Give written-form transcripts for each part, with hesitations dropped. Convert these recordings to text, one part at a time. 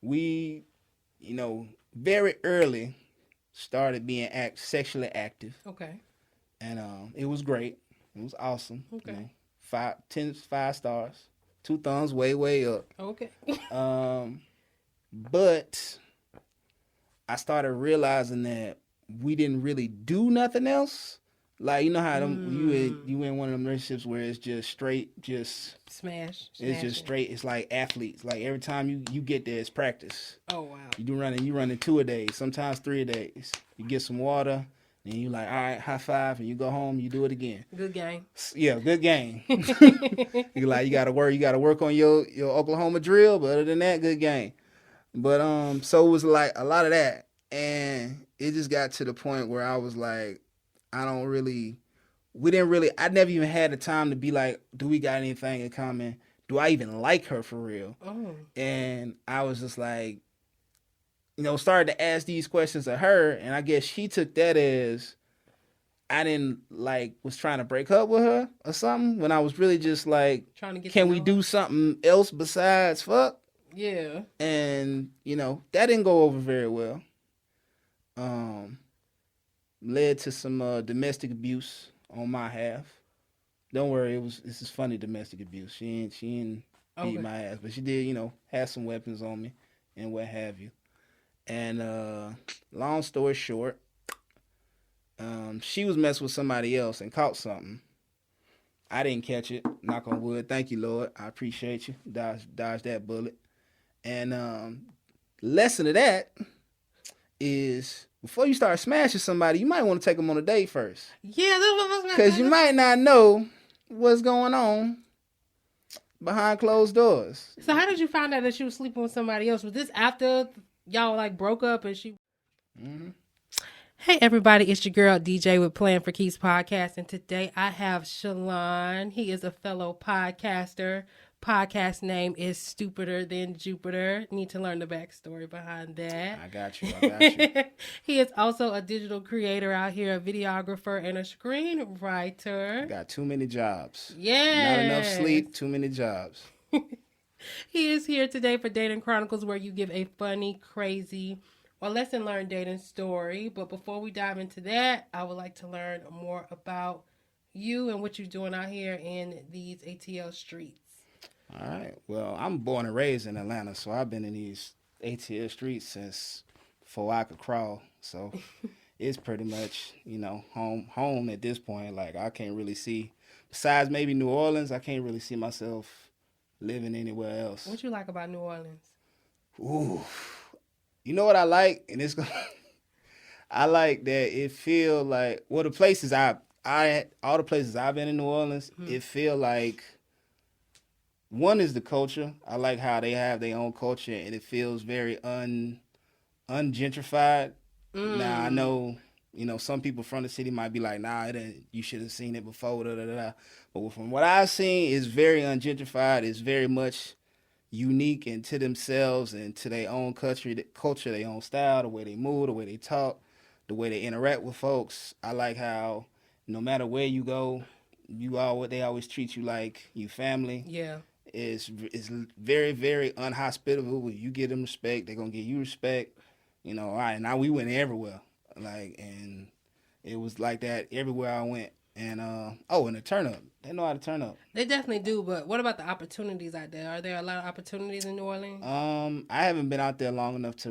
we, very early started being sexually active, Okay. and it was great. It was awesome. Okay. 5 stars, 2 thumbs, way up. Okay. Um, but I started realizing that we didn't really do nothing else. Like you know how you in one of them relationships where it's just straight, just Smash. it's just Smashing. straight. It's like athletes. Like every time you get there, it's practice. Oh wow. You running 2 a day, sometimes 3 a days. You get some water, and you like all right, high five, and you go home. You do it again. Good game. Yeah, good game. You like you gotta work on your Oklahoma drill, but other than that, good game. But so it was like a lot of that, and it just got to the point where I was like, I don't really, we didn't really, I never even had the time to be like, do we got anything in common? Do I even like her for real? Oh. And I was just like, started to ask these questions of her, and I guess she took that as I didn't like was trying to break up with her or something. When I was really just like, Trying to get to can we know her. do something else besides fuck? Yeah. And that didn't go over very well. Um, Led to some domestic abuse on my half. Don't worry, this is funny domestic abuse. She ain't beat Okay. my ass, but she did have some weapons on me and what have you. And long story short, she was messing with somebody else and caught something. I didn't catch it. Knock on wood. Thank you, Lord. I appreciate you. Dodge that bullet. And lesson of that is before you start smashing somebody, you might want to take them on a date first. Yeah, that's what I was gonna Because say. you might not know what's going on behind closed doors. So how did you find out that she was sleeping with somebody else? Was this after y'all like broke up and she? Mm-hmm. Hey everybody, it's your girl DJ with Plan for Keys podcast, and today I have Chilion. He is a fellow podcaster. Podcast name is Stupider Than Jupiter. Need to learn the backstory behind that. I got you. He is also a digital creator out here, a videographer and a screenwriter. Got too many jobs. Yeah. Not enough sleep, too many jobs. He is here today for Dating Chronicles, where you give a funny, crazy, or lesson learned dating story. But before we dive into that, I would like to learn more about you and what you're doing out here in these ATL streets. All right. Well, I'm born and raised in Atlanta, so I've been in these ATL streets since before I could crawl. So it's pretty much, home at this point. Like I can't really see, besides maybe New Orleans, I can't really see myself living anywhere else. What you like about New Orleans? Ooh. You know what I like? And it's I like that it feel like all the places I've been in New Orleans, it feel like one is the culture. I like how they have their own culture and it feels very ungentrified. Now I know, some people from the city might be like, nah, you should have seen it before, da, da, da, da. But from what I've seen, it's very ungentrified. It's very much unique and to themselves and to their own culture, their own style, the way they move, the way they talk, the way they interact with folks. I like how no matter where you go, they always treat you like you family. Yeah. It's very, very unhospitable. When you give them respect, they're gonna give you respect. All right, now we went everywhere. And it was like that everywhere I went. And and the turn up. They know how to turn up. They definitely do, but what about the opportunities out there? Are there a lot of opportunities in New Orleans? I haven't been out there long enough to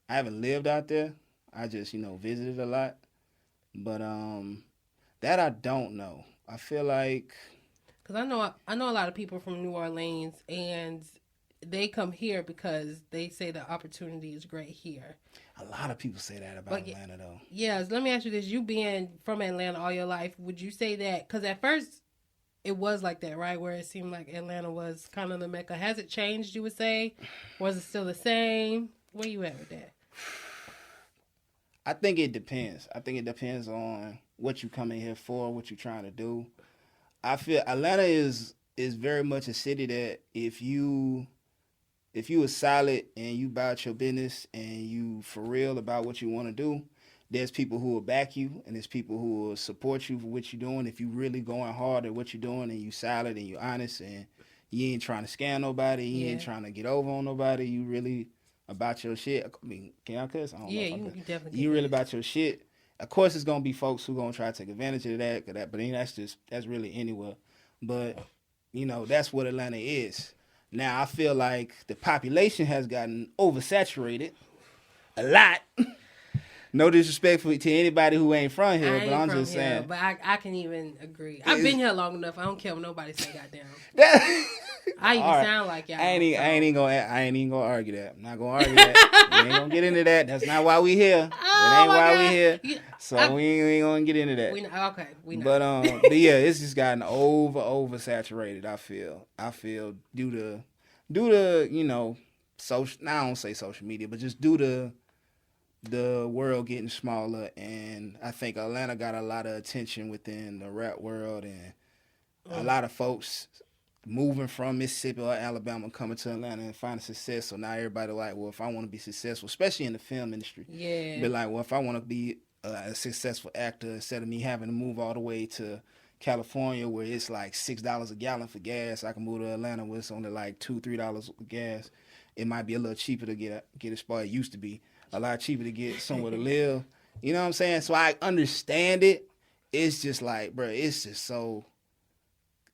I haven't lived out there. I just, visited a lot. But that I don't know. I feel like Because I know a lot of people from New Orleans, and they come here because they say the opportunity is great here. a lot of people say that about Atlanta, though. Yeah, let me ask you this. You being from Atlanta all your life, would you say that? Because at first, it was like that, right? Where it seemed like Atlanta was kind of the mecca. Has it changed, you would say? Was it still the same? Where you at with that? I think it depends. I think it depends on what you come in here for, what you're trying to do. I feel Atlanta is very much a city that if you are solid and you about your business and you for real about what you want to do, there's people who will back you and there's people who will support you for what you're doing. If you really going hard at what you're doing and you solid and you honest and you ain't trying to scam nobody, you ain't trying to get over on nobody, you really about your shit. I mean, can I cuss? I don't know Yeah, if I you can. definitely You can. really about your shit. Of course, it's gonna be folks who gonna try to take advantage of that, but then that's really anywhere. But that's what Atlanta is. Now I feel like the population has gotten oversaturated a lot. No disrespect to anybody who ain't from I here, but ain't I'm from just here, saying. but I can even agree. I've It's, been here long enough. I don't care what nobody say. Goddamn, that, I even all right. sound like y'all. I ain't even So. gonna argue that. I'm not gonna argue that. We ain't gonna get into that. That's not why we here. That Oh ain't my why we god! here. Yeah, So we ain't gonna get into that. we okay. We not. But yeah, it's just gotten oversaturated. I feel due to social. Now I don't say social media, but just due to the world getting smaller, and I think Atlanta got a lot of attention within the rap world, and a lot of folks moving from Mississippi or Alabama coming to Atlanta and finding success. So now everybody like, well, if I want to be successful, especially in the film industry, Yeah. be like, well, if I want to be a successful actor, instead of me having to move all the way to California where it's like $6 a gallon for gas, I can move to Atlanta where it's only like $2-3 gas. It might be a little cheaper to get a spot. It used to be a lot cheaper to get somewhere to live. You know what I'm saying? So I understand it. It's just like, bro, it's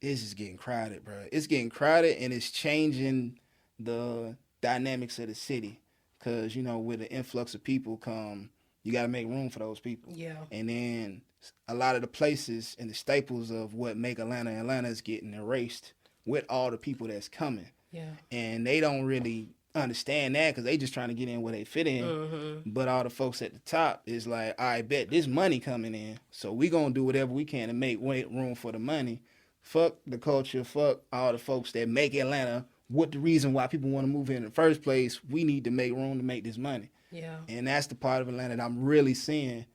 just getting crowded, bro. It's getting crowded, and it's changing the dynamics of the city. Cause with the influx of people come, you got to make room for those people. Yeah. And then a lot of the places and the staples of what make Atlanta is getting erased with all the people that's coming. Yeah. And they don't really understand that because they just trying to get in where they fit in. Mm-hmm. But all the folks at the top is like, I bet this money coming in, so we gonna do whatever we can to make room for the money. Fuck the culture. Fuck all the folks that make Atlanta. What the reason why people want to move here in the first place? We need to make room to make this money. Yeah. And that's the part of Atlanta that I'm really seeing.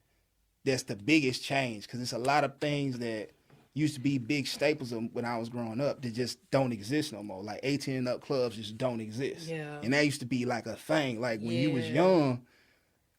That's the biggest change because it's a lot of things that used to be big staples of when I was growing up that just don't exist no more. Like 18 and up clubs just don't exist. Yeah. And that used to be like a thing. Like when you was Yeah. young,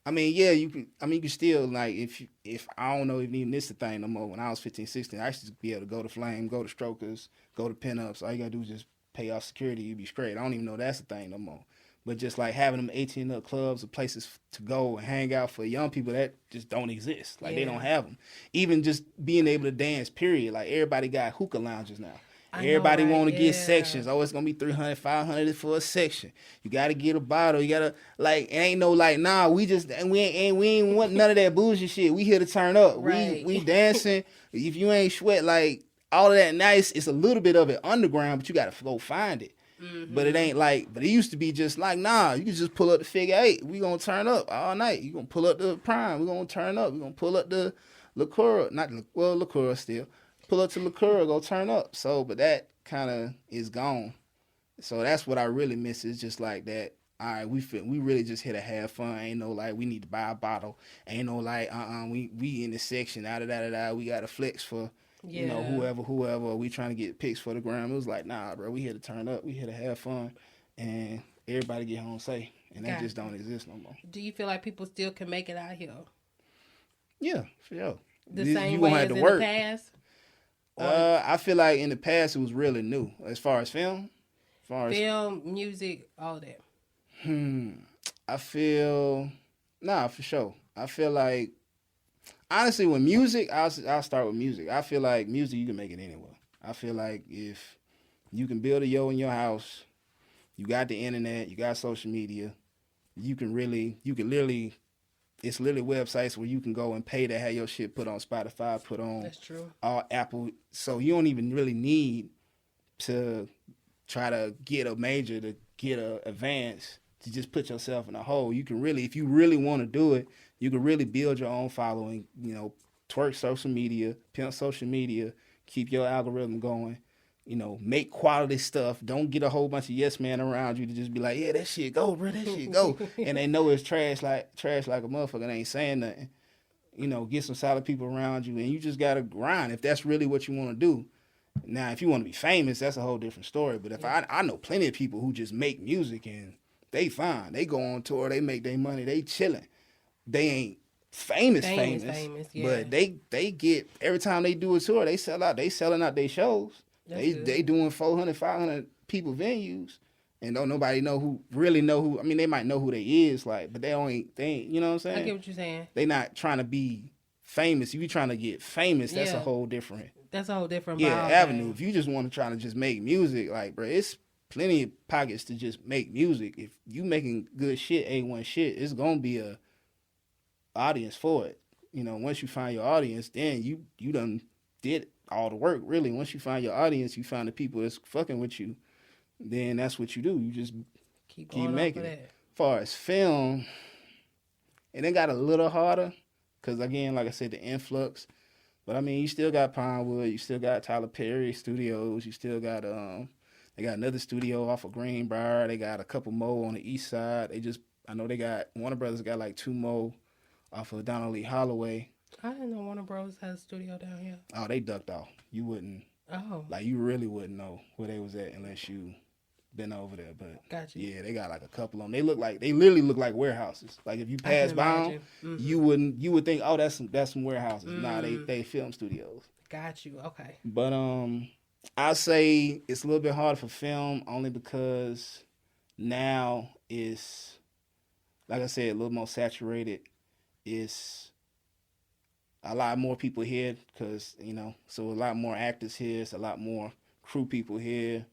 I mean, yeah, you can still like if I don't know if even this is the thing no more. When I was 15, 16, I used to be able to go to Flame, go to Strokers, go to Pinups. All you gotta do is just pay off security, you be straight. I don't even know that's the thing no more. But just like having them 18 up clubs or places to go and hang out for young people that just don't exist. Like they don't have them. Even just being able to dance, period. Like everybody got hookah lounges now. Everybody right? want to get Yeah. sections. Oh, it's gonna be 300, 500 for a section. You gotta get a bottle. You gotta like. It ain't no like. Nah, we ain't want none of that bullshit shit. We here to turn up. Right. We dancing. If you ain't sweat like all of that nice, it's a little bit of it underground, but you gotta go find it. Mm-hmm. But it ain't like. But it used to be just like, nah. You can just pull up the Figure 8. We gonna turn up all night. You gonna pull up the Prime. We gonna turn up. We gonna pull up the Liqueur. Liqueur still. Pull up to Liqueur, go turn up. So, but that kind of is gone. So that's what I really miss is just like that. All right, we really just here to have fun. Ain't no like we need to buy a bottle. Ain't no like we in this section da. We got to flex for whoever. We trying to get pics for the gram. It was like nah, bro. We here to turn up. We here to have fun, and everybody get home safe. And that just don't exist no more. Do you feel like people still can make it out here? Yeah, for sure. The same way as in the past. I feel like in the past it was really new as far as film. Film, music, all that. I feel for sure. I feel like honestly with music, I'll start with music. I feel like music you can make it anywhere. I feel like if you can build a in your house, you got the internet, you got social media, you can literally it's literally websites where you can go and pay to have your shit put on Spotify, put on That's true. Apple. So you don't even really need to try to get a major to get a advance to just put yourself in a hole. You can really, if you really want to do it, you can really build your own following. Twerk social media, pimp social media, keep your algorithm going. Make quality stuff. Don't get a whole bunch of yes man around you to just be like, yeah, that shit go, bro, that shit go. And they know it's trash like a motherfucker. They ain't saying nothing. Get some solid people around you, and you just gotta grind if that's really what you want to do. Now, if you want to be famous, that's a whole different story. But if I know plenty of people who just make music and they fine. They go on tour, they make their money, they chilling. They ain't famous, yeah. but they get every time they do a tour, they sell out. They selling out their shows. They doing 400, 500 people venues. and don't nobody really know who. I mean, they might know who they is, like, but you know what I'm I saying? get what you're saying. They not trying to be famous. If you trying to get famous, that's a Yeah. whole different That's a whole different avenue. game. If you just want to try to just make music, like, bro, it's plenty of pockets to just make music. If you making good shit, A1 shit, it's gonna be a audience for it. You know, once you find your audience, then you done did all the work. Really, once you find your audience, you find the people that's fucking with you. Then that's what you do. You just Keep keep going making off of it. that. As far as film, and it got a little harder because again, like I said, the influx. But I mean, you still got Pinewood, you still got Tyler Perry Studios, you still got they got another studio off of Greenbrier. They got a couple more on the east side. I know they got Warner Brothers got like 2 more off of Donald Lee Holloway. I didn't know Warner Bros. Has a studio down here. Oh, they ducked off. You wouldn't. Oh. Like, you really wouldn't know where they was at unless you been over there. But Gotcha. yeah, they got like a couple of them. They literally look like warehouses. Like, if you pass by them, you would think, oh, that's some warehouses. Nah, they film studios. Got you. Okay. But I say it's a little bit harder for film only because now it's, like I said, a little more saturated. It's a lot more people here because, you know, so a lot more actors here. It's a lot more crew people here.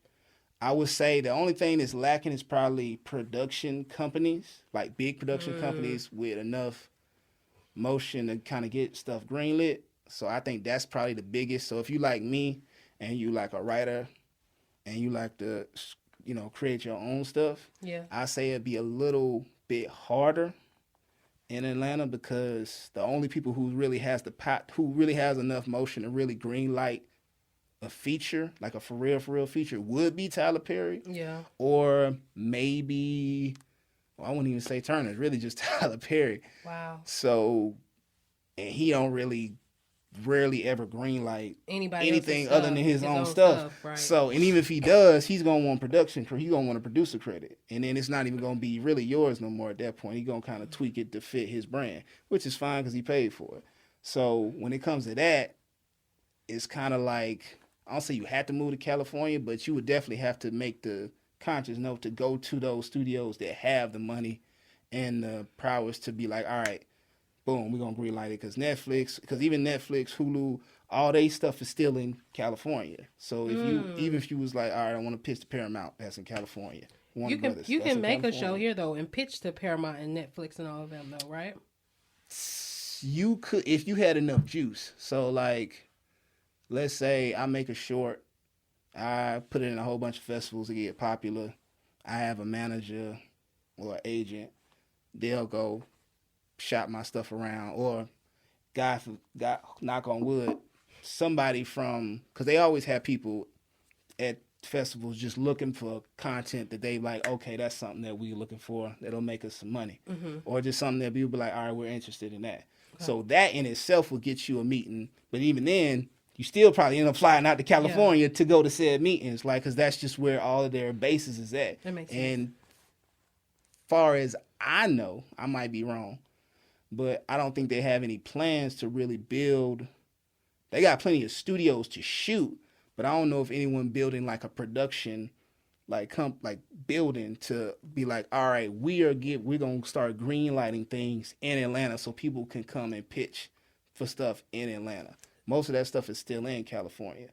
I would say the only thing that's lacking is probably production companies, like big production companies with enough motion to kind of get stuff greenlit. So I think that's probably the biggest. So if you like me and you like a writer and you like to, you know, create your own stuff, yeah, I say it'd be a little bit harder in Atlanta because the only people who really has enough motion to really greenlight a feature, like a for real feature, would be Tyler Perry. Yeah. Or maybe, well, I wouldn't even say Turner. It's really just Tyler Perry. Wow. So, and he don't rarely ever greenlight anything other than his own stuff. Right. So, and even if he does, he's gonna want he's gonna want a producer credit, and then it's not even gonna be really yours no more at that point. He's gonna kind of tweak it to fit his brand, which is fine because he paid for it. So when it comes to that, it's kind of like, I don't say you have to move to California, but you would definitely have to make the conscious note to go to those studios that have the money and the prowess to be like, all right, boom, we're going to greenlight it because even Netflix, Hulu, all they stuff is still in California. So even if you was like, all right, I want to pitch to Paramount, that's in California. You can make a show here though and pitch to Paramount and Netflix and all of them though, right? You could if you had enough juice. So like, let's say I make a short, I put it in a whole bunch of festivals to get popular. I have a manager or an agent. They'll go shop my stuff around, or God, knock on wood, somebody from, because they always have people at festivals just looking for content that they like, okay, that's something that we're looking for that'll make us some money. Or just something that people be like, all right, we're interested in that. Okay. So that in itself will get you a meeting. But even then, you still probably end up flying out to California to go to said meetings, like, because that's just where all of their bases is at. That makes sense. And far as I know, I might be wrong, but I don't think they have any plans to really build. They got plenty of studios to shoot, but I don't know if anyone building like a production, like building to be like, all right, we're gonna start greenlighting things in Atlanta so people can come and pitch for stuff in Atlanta. Most of that stuff is still in California.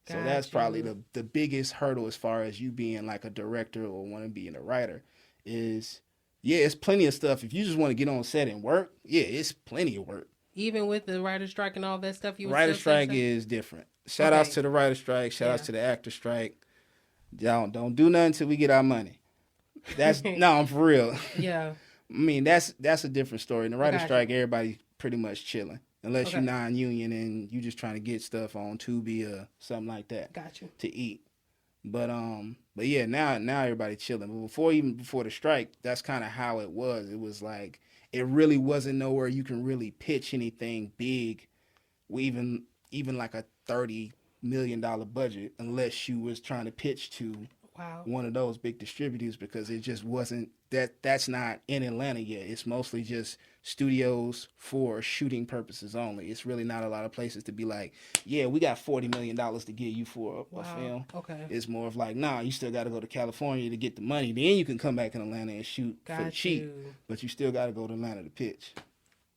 So that's probably the biggest hurdle as far as you being like a director or want to be a writer is, yeah, it's plenty of stuff. If you just want to get on set and work, yeah, it's plenty of work. Even with the writer's strike and all that stuff, writer's strike is different. Shout outs to the writer's strike. Shout outs to the actor strike. Y'all don't do nothing until we get our money. That's no, I'm for real. Yeah. I mean, that's a different story. In the writer's strike, everybody pretty much chilling. Unless you're non-union and you just trying to get stuff on Tubi or something like that. Got you. To eat. But yeah, now everybody chilling. But before the strike, that's kind of how it was. It was like, it really wasn't nowhere you can really pitch anything big, even like a $30 million budget, unless you was trying to pitch to Wow. one of those big distributors because it just wasn't that's not in Atlanta yet. It's mostly just studios for shooting purposes only. It's really not a lot of places to be like, yeah, we got $40 million to give you for a film. Okay. It's more of like, nah, you still got to go to California to get the money. Then you can come back in Atlanta and shoot for the cheap. But you still got to go to Atlanta to pitch.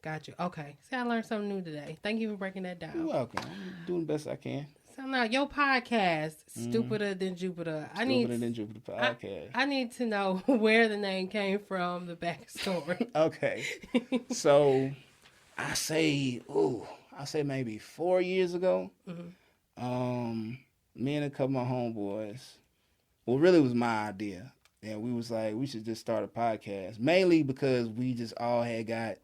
Got you. Okay. See, I learned something new today. Thank you for breaking that down. You're welcome. I'm doing the best I can. So now your podcast, Stupider Than Jupiter. Stupider Than Jupiter podcast. I need to know where the name came from, the backstory. Okay. So I say maybe 4 years ago. Me and a couple of my homeboys. Well, really it was my idea. And we was like, we should just start a podcast. Mainly because we just all had got,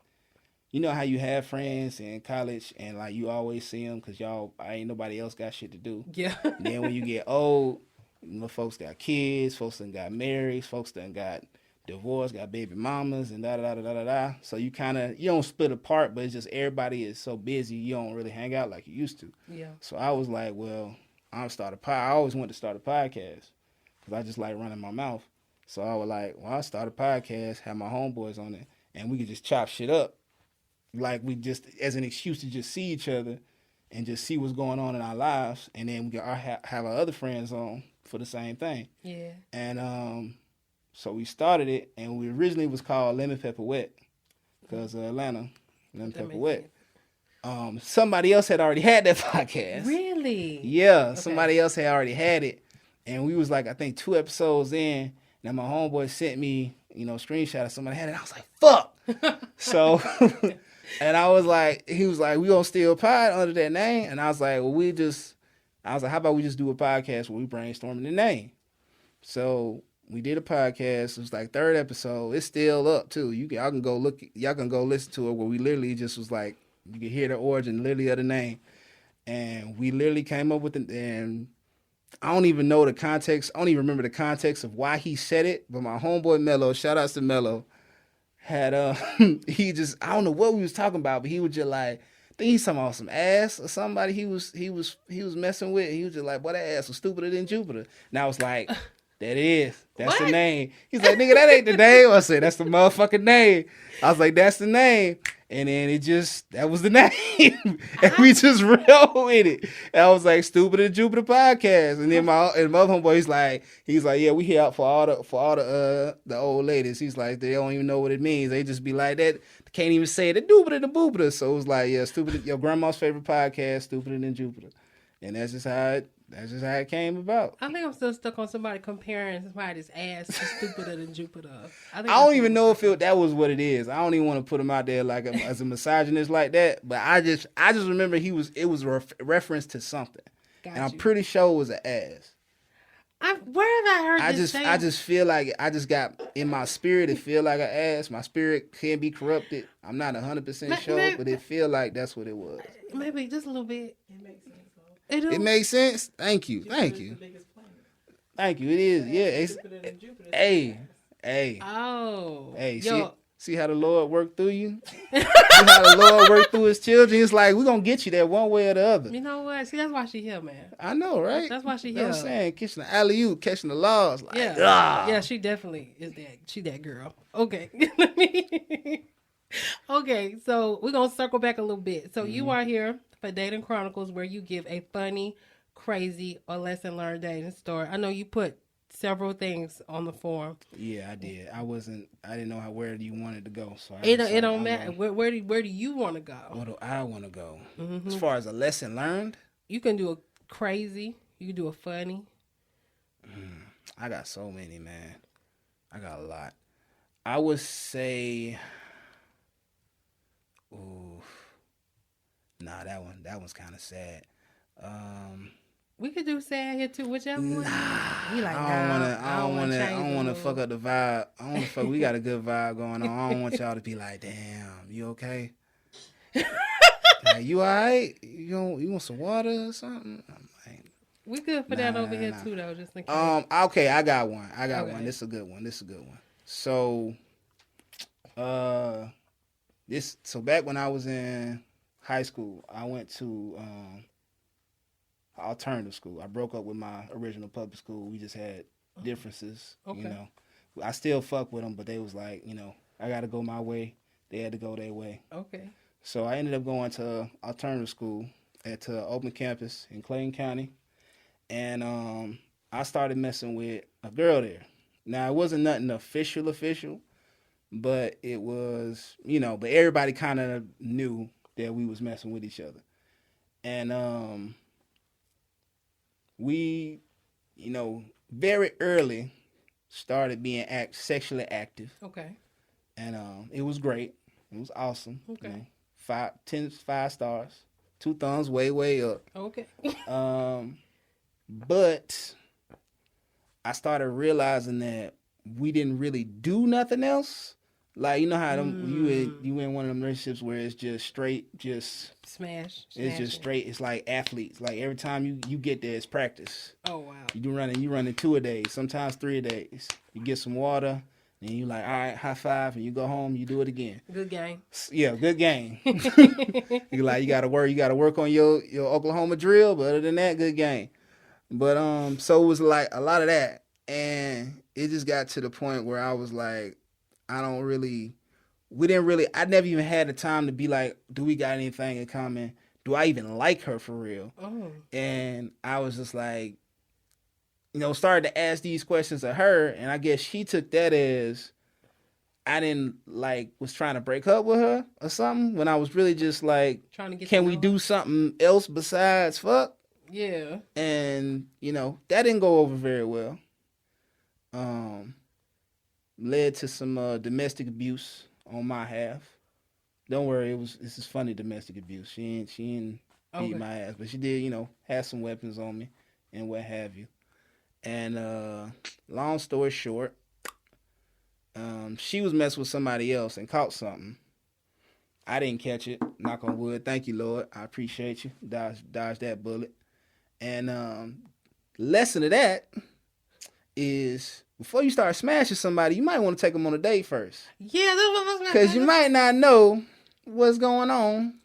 you know how you have friends in college and like you always see them because y'all ain't nobody else got shit to do. Yeah. Then when you get old, you know, folks got kids, folks done got married, folks done got divorced, got baby mamas, and da-da-da-da-da-da. So you don't split apart, but it's just everybody is so busy, you don't really hang out like you used to. Yeah. So I was like, well, I always wanted to start a podcast because I just like running my mouth. So I was like, well, I'll start a podcast, have my homeboys on it, and we could just chop shit up. Like we just, as an excuse to just see each other and just see what's going on in our lives. And then we can have our other friends on for the same thing. Yeah. And so we started it, and we originally was called Lemon Pepper Wet because Atlanta, Lemon Pepper Wet. Somebody else had already had that podcast. Really? Yeah, okay. Somebody else had already had it. And we was like, I think 2 episodes in, and my homeboy sent me, a screenshot of somebody had it. And I was like, fuck. So, and I was like, he was like, we gonna still pod under that name? And I was like, how about we just do a podcast where we brainstorming the name? So we did a podcast. It was like 3rd episode. It's still up too. Y'all can go listen to it where we literally just was like, you can hear the origin literally of the name. And we literally came up with it, and I don't even know the context. I don't even remember the context of why he said it, but my homeboy Mello, shout outs to Mello, had he just, I don't know what we was talking about, but he was just like, I think he's talking about some ass or somebody he was messing with. He was just like, boy, that ass was stupider than Jupiter. And I was like, that's what? The name. He's like, nigga, that ain't the name. I said, that's the motherfucking name. I was like, that's the name. And then that was the name. And we just reeled with it. And I was like, Stupid and Jupiter podcast. And then my other homeboy, he's like, yeah, we here out for all the old ladies. He's like, they don't even know what it means. They just be like that. Can't even say it. The Jupiter, the Boopiter. So it was like, yeah, Stupid, your grandma's favorite podcast, Stupider Than Jupiter. And that's just how it came about. I think I'm still stuck on somebody comparing somebody's ass to Stupider Than Jupiter. I don't even know if that was what it is. I don't even want to put him out there like as a misogynist like that. But I just remember it was a reference to something. And I'm pretty sure it was an ass. Where have I heard this? I just feel like I just got in my spirit. It feel like an ass. My spirit can be corrupted. I'm not 100% sure, but it feel like that's what it was. Maybe just a little bit. It makes sense. It makes sense. Thank you. Thank you. It is. Yeah. Hey. Oh. Hey. See how the Lord worked through you? See how the Lord worked through his children? It's like, we're going to get you there one way or the other. You know what? See, that's why she here, man. I know, right? That's why she here. You know what I'm saying? Catching the alley-oop, catching the laws. Like, yeah. Ah. Yeah, she definitely is that. She that girl. Okay. Okay, so we're going to circle back a little bit. So you are here for Dating Chronicles, where you give a funny, crazy, or lesson learned dating story. I know you put several things on the form. Yeah, I did. I didn't know where you wanted to go. So it don't matter. Where do you want to go? Where do I want to go? Mm-hmm. As far as a lesson learned? You can do a crazy. You can do a funny. I got so many, man. I got a lot. I would say, nah, that one's kind of sad. We could do sad here too. Whichever one. I don't want to fuck up the vibe. I want to fuck. We got a good vibe going on. I don't want y'all to be like, damn, you okay? Like, you all right? You want some water or something? I'm like, we could put that over here too, though, just in case. Okay, I got one. One. This is a good one. So, so back when I was in high school, I went to alternative school. I broke up with my original public school. We just had differences. Okay. You know, I still fuck with them, but they was like, I got to go my way. They had to go their way. Okay. So I ended up going to alternative school at open campus in Clayton County, and I started messing with a girl there. Now it wasn't nothing official, but it was, but everybody kind of knew that we was messing with each other, and we, very early started being sexually active, Okay. and it was great. It was awesome. Okay. 5 stars, 2 thumbs, way up. Okay. But I started realizing that we didn't really do nothing else. Like, you know how you in one of them relationships where it's just straight, just smash. It's just straight. It's like athletes. Like every time you get there, it's practice. Oh wow. You running 2 a day, sometimes 3 a days. You get some water, and you like, all right, high five, and you go home. You do it again. Good game. Yeah, good game. You gotta work on your Oklahoma drill, but other than that, good game. But so it was like a lot of that, and it just got to the point where I was like, I never even had the time to be like, do we got anything in common? Do I even like her for real? Oh. And I was just like, started to ask these questions of her, and I guess she took that as I didn't was trying to break up with her or something, when I was really just like, trying to get can we do something else besides fuck? Yeah. And, that didn't go over very well. Led to some domestic abuse on my half. Don't worry, this is funny domestic abuse. She ain't beat my ass, but she did, have some weapons on me and what have you. And long story short, she was messing with somebody else and caught something. I didn't catch it. Knock on wood. Thank you, Lord. I appreciate you. Dodge that bullet. And lesson of that is, before you start smashing somebody, you might want to take them on a date first. Yeah, because you might not know what's going on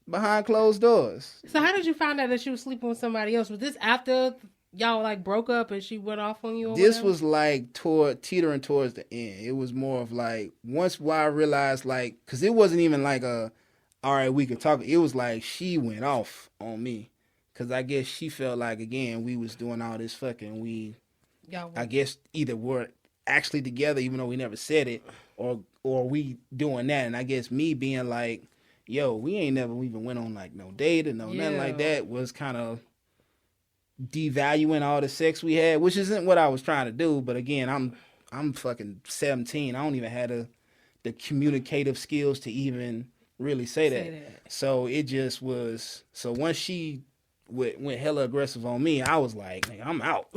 behind closed doors. So how did you find out that she was sleeping with somebody else? Was this after y'all broke up and she went off on you? This was teetering towards the end. It was more of once I realized because it wasn't even all right, we could talk. It was she went off on me, because I guess she felt again, we was doing all this fucking. I guess either we're actually together, even though we never said it, or we doing that. And I guess me being yo, we ain't never even went on no date or nothing like that, was kind of devaluing all the sex we had, which isn't what I was trying to do. But again, I'm fucking 17. I don't even have the communicative skills to even really say that. So it just was. So once she went hella aggressive on me, I was like, nigga, I'm out.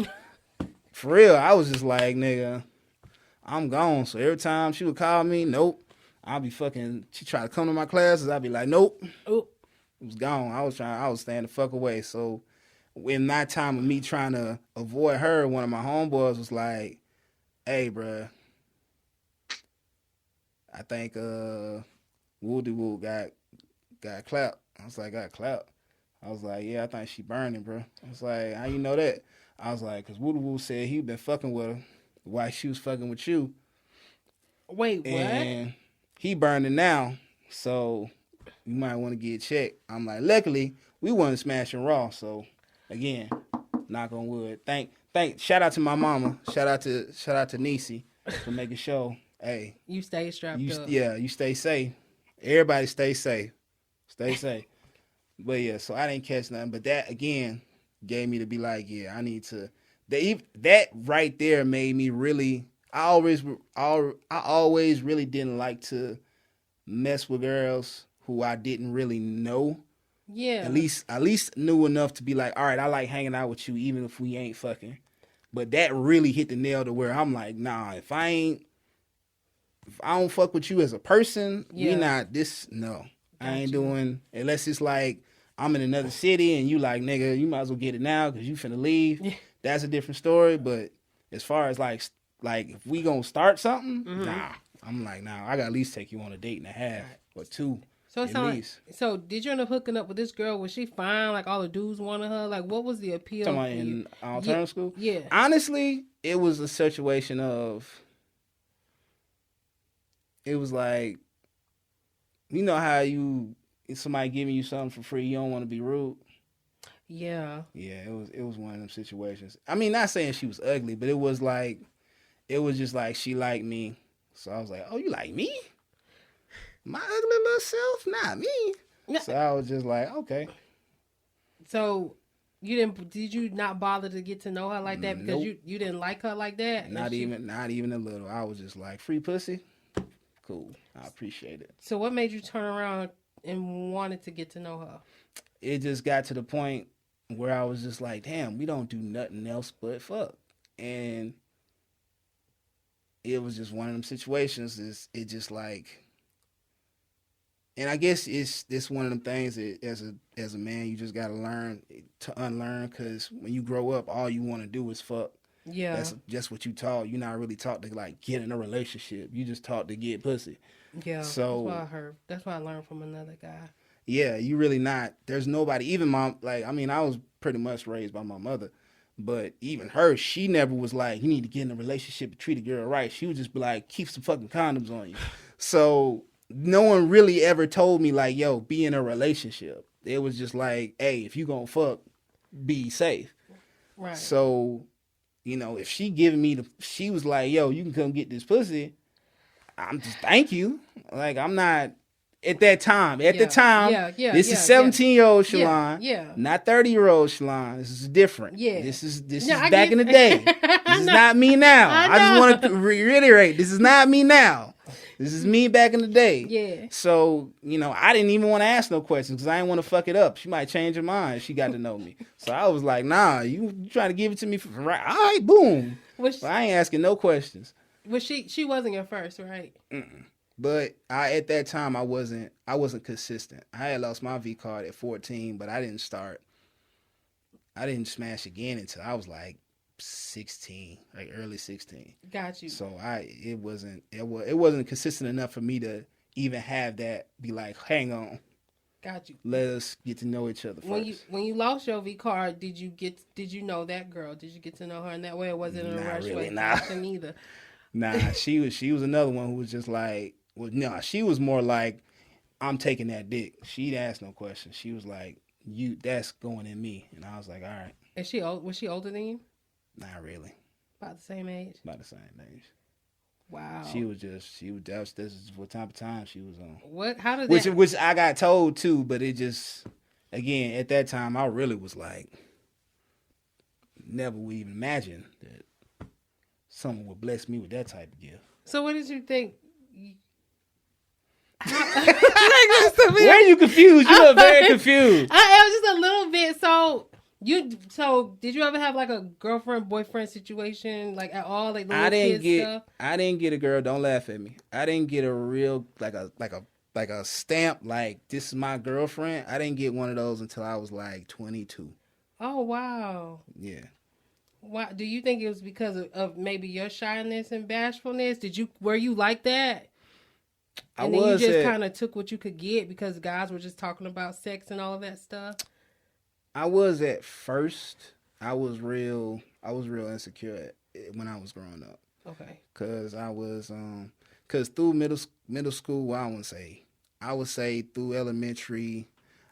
For real, I was just like, nigga, I'm gone. So every time she would call me, nope. I'll be fucking, she tried to come to my classes, I'd be like, nope. Oop. It was gone. I was staying the fuck away. So in that time of me trying to avoid her, one of my homeboys was like, hey, bruh, I think Woody Woo got clapped. I was like, got clapped? I was like, yeah, I think she burning, bro. I was like, how you know that? I was like, because Woody Woo said he been fucking with her while she was fucking with you. Wait, what? And he burning now, so you might want to get checked. I'm like, luckily, we wasn't smashing raw, so again, knock on wood. Shout out to my mama. Shout out to Nisi for making sure, hey. You stay strapped up. Yeah, you stay safe. Everybody stay safe. Stay safe. But yeah, so I didn't catch nothing. But that, again, gave me to be like, yeah, I need to. That right there made me really. I always really didn't like to mess with girls who I didn't really know. Yeah. At least knew enough to be like, all right, I like hanging out with you even if we ain't fucking. But that really hit the nail to where I'm like, nah, if I don't fuck with you as a person, we not this. No, I ain't doing, unless it's like I'm in another city and you like, nigga, you might as well get it now because you finna leave. Yeah. That's a different story. But as far as like if we gonna start something, nah. I'm like, nah, I gotta at least take you on a date and a half or two. So it at sounds like. least. So did you end up hooking up with this girl? Was she fine? Like all the dudes wanted her? Like what was the appeal Talking for about you? in Yeah, alternative school. yeah, Honestly, it was a situation of. It was like, you know how somebody giving you something for free, you don't want to be rude. yeah. Yeah, it was one of them situations. I mean, not saying she was ugly, but it was just like she liked me. So I was like, oh, you like me? My ugly little self? Not me. Yeah. So I was just like, okay. So you didn't? Did you not bother to get to know her like that because Nope. you didn't like her like that? Not even a little. I was just like, free pussy? Cool. I appreciate it. So what made you turn around and wanted to get to know her? It just got to the point where I was just like, damn, we don't do nothing else but fuck. And it was just one of them situations. It just like, and I guess it's one of them things that as a man you just gotta learn to unlearn, because when you grow up, all you want to do is fuck. Yeah. That's just what you taught. You're not really taught to like get in a relationship. You just taught to get pussy. Yeah. So that's what I heard. That's what I learned from another guy. yeah, you really not. There's nobody. Even mom. Like I mean, I was pretty much raised by my mother. But even her, she never was like, you need to get in a relationship and treat a girl right. She would just be like, keep some fucking condoms on you. So no one really ever told me like, yo, be in a relationship. It was just like, hey, if you gonna fuck, be safe. Right. So, if she was like, yo, you can come get this pussy, I'm just thank you. Like I'm not at that time. At the time, this is 17-year-old Chilion, not 30-year-old Chilion. This is different. Yeah. This is back in the day. This is not me now. I just want to reiterate, this is not me now. This is me back in the day. Yeah. So, I didn't even want to ask no questions because I didn't want to fuck it up. She might change her mind if she got to know me. So I was like, nah, you trying to give it to me for right? All right, boom. But I ain't asking no questions. Well, she wasn't your first, right? Mm-mm. But at that time I wasn't consistent. I had lost my V card at 14, but I didn't smash again until I was like 16, like early 16. Got you. So it wasn't consistent enough for me to even have that be like, hang on. Got you. Let us get to know each other first. When you lost your V card, did you know that girl? Did you get to know her in that way? Or was it in a rush way? Nothing either. Nah, she was another one who was just like, well, no, she was more like, I'm taking that dick. She'd ask no questions. She was like, that's going in me. And I was like, all right. Is she old? Was she older than you? Not really. About the same age? About the same age. Wow. This is what type of time she was on. What? How did that? Which I got told too, but it just, again, at that time, I really was like, never would even imagine that someone would bless me with that type of gift. So what did you think? Why are you confused? You look very confused. I was just a little bit. So did you ever have like a girlfriend boyfriend situation like at all, like the stuff? I didn't get a girl. Don't laugh at me. I didn't get a real like a stamp like this is my girlfriend. I didn't get one of those until I was like 22. Oh wow. Yeah. Why do you think it was because of maybe your shyness and bashfulness? Were you like that? And then you just kind of took what you could get because guys were just talking about sex and all of that stuff. I was at first. I was real insecure when I was growing up. Okay. Cause I was cause through middle school, well, I would say through elementary,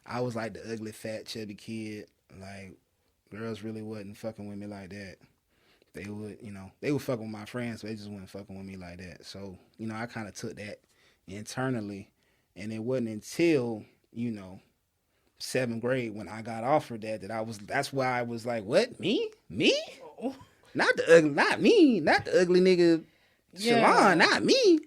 I was like the ugly, fat, chubby kid. Like girls really wasn't fucking with me like that. They would fuck with my friends, but they just wasn't fucking with me like that. So I kind of took that internally, and it wasn't until 7th grade when I got offered that's why I was like, what, me not the ugly nigga Chilion, not me.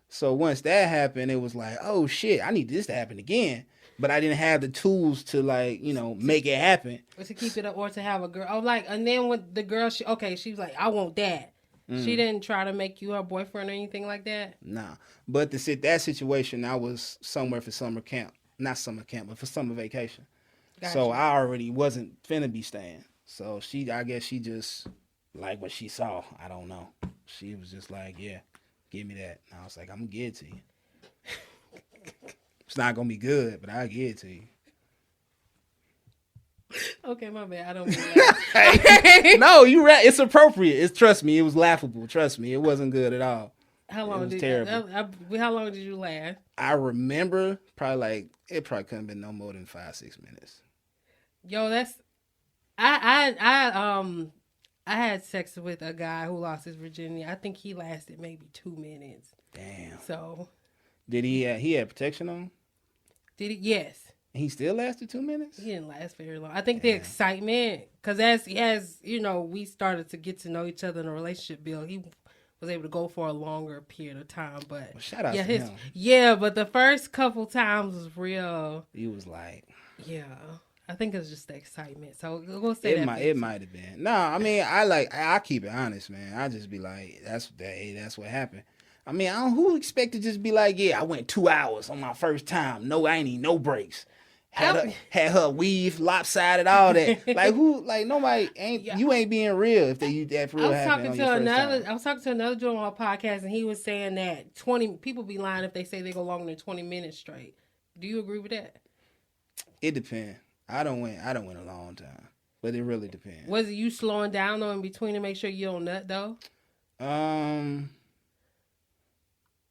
So once that happened, it was like, oh shit, I need this to happen again, but I didn't have the tools to make it happen or to keep it up or to have a girl. And then when the girl she was like, I want that. She didn't try to make you her boyfriend or anything like that? Nah. But that situation, I was somewhere for summer camp. Not summer camp, but for summer vacation. Gotcha. So I already wasn't finna be staying. So I guess she just liked what she saw. I don't know. She was just like, yeah, give me that. And I was like, I'm gonna give it to you. It's not gonna be good, but I'll give it to you. Okay, my bad. I don't mean that. No, you right. It's appropriate. Trust me, it was laughable. Trust me, it wasn't good at all. How It long was did terrible. how long did you laugh? I remember it probably couldn't have been no more than 5-6 minutes. Yo, that's I had sex with a guy who lost his virginity. I think he lasted maybe 2 minutes. Damn. So Did he had protection on? did he? Yes. He still lasted 2 minutes? He didn't last very long. I think the excitement, because as you know, we started to get to know each other in a relationship build. He was able to go for a longer period of time, but Well, shout out to him. Yeah, but the first couple times was real. He was like, yeah. I think it's just the excitement. So we'll say it might have been. No, I mean, I keep it honest, man. I just be like, that's what happened. I mean, who expect to just be like, yeah, I went 2 hours on my first time. No, I ain't need no breaks. Had her weave lopsided, all that. Like who? Like nobody ain't. Yeah. You ain't being real if that real happened on your first time. I was talking to another dude on my podcast, and he was saying that 20 people be lying if they say they go longer than 20 minutes straight. Do you agree with that? It depends. I don't went a long time, but it really depends. Was it you slowing down though in between to make sure you don't nut though?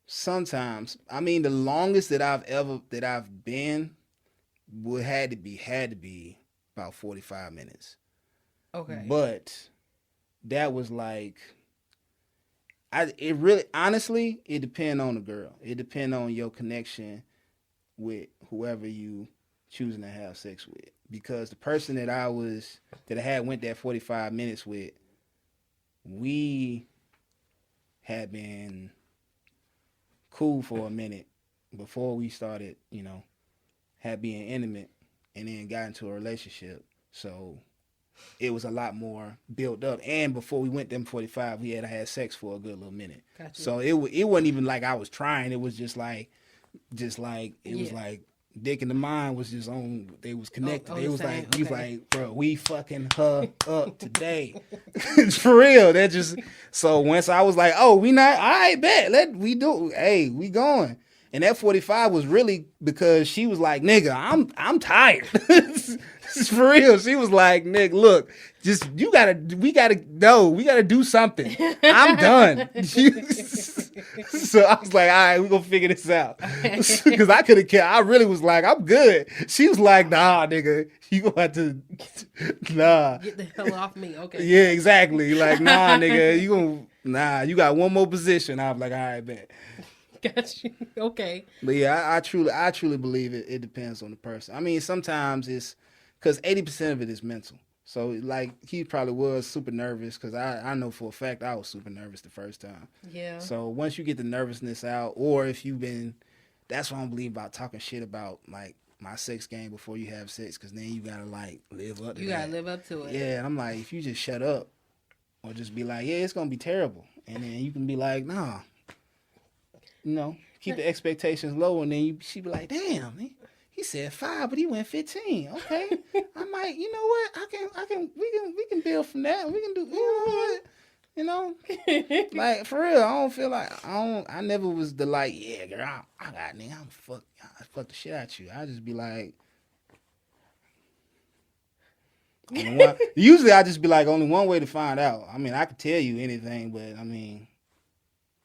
Sometimes. I mean, the longest that I've been had to be about 45 minutes. Okay. But that was like, it really, honestly, it depends on the girl. It depends on your connection with whoever you choosing to have sex with. Because the person that I had went that 45 minutes with, we had been cool for a minute before we started, had being intimate and then got into a relationship. So it was a lot more built up. And before we went them 45, we had sex for a good little minute. Gotcha. So it wasn't even like I was trying. It was just like was like Dick and the mind was just on. They was connected. It was like, he was like, bro, we fucking her up today. For real. That just, so once I was like, oh, we not, all right, bet, we going. And that 45 was really because she was like, nigga, I'm tired. For real. She was like, nigga, look, just, we gotta do something. I'm done. So I was like, all right, we're gonna figure this out. Because I couldn't care. I really was like, I'm good. She was like, nah, nigga, you gonna have to, nah. Get the hell off me, okay. Yeah, exactly. Like, nah, nigga, you got one more position. I was like, all right, bet. Got you. Okay. But yeah, I truly believe it depends on the person. I mean, sometimes it's because 80% of it is mental. So like he probably was super nervous because I know for a fact I was super nervous the first time. Yeah. So once you get the nervousness out, or if you've been, that's what I don't believe about talking shit about like my sex game before you have sex, because then you gotta like live up to that. You gotta live up to it. Yeah, and I'm like, if you just shut up or just be like, yeah, it's gonna be terrible, and then you can be like, nah. Keep the expectations low, and then she be like, damn, he said 5, but he went 15. Okay. I'm like, you know what? We can build from that. We can do, like for real. I don't feel like, I never was the like, yeah, girl, I got nigga, I fuck the shit out you. I just be like, usually I just be like, only one way to find out. I mean, I could tell you anything, but I mean,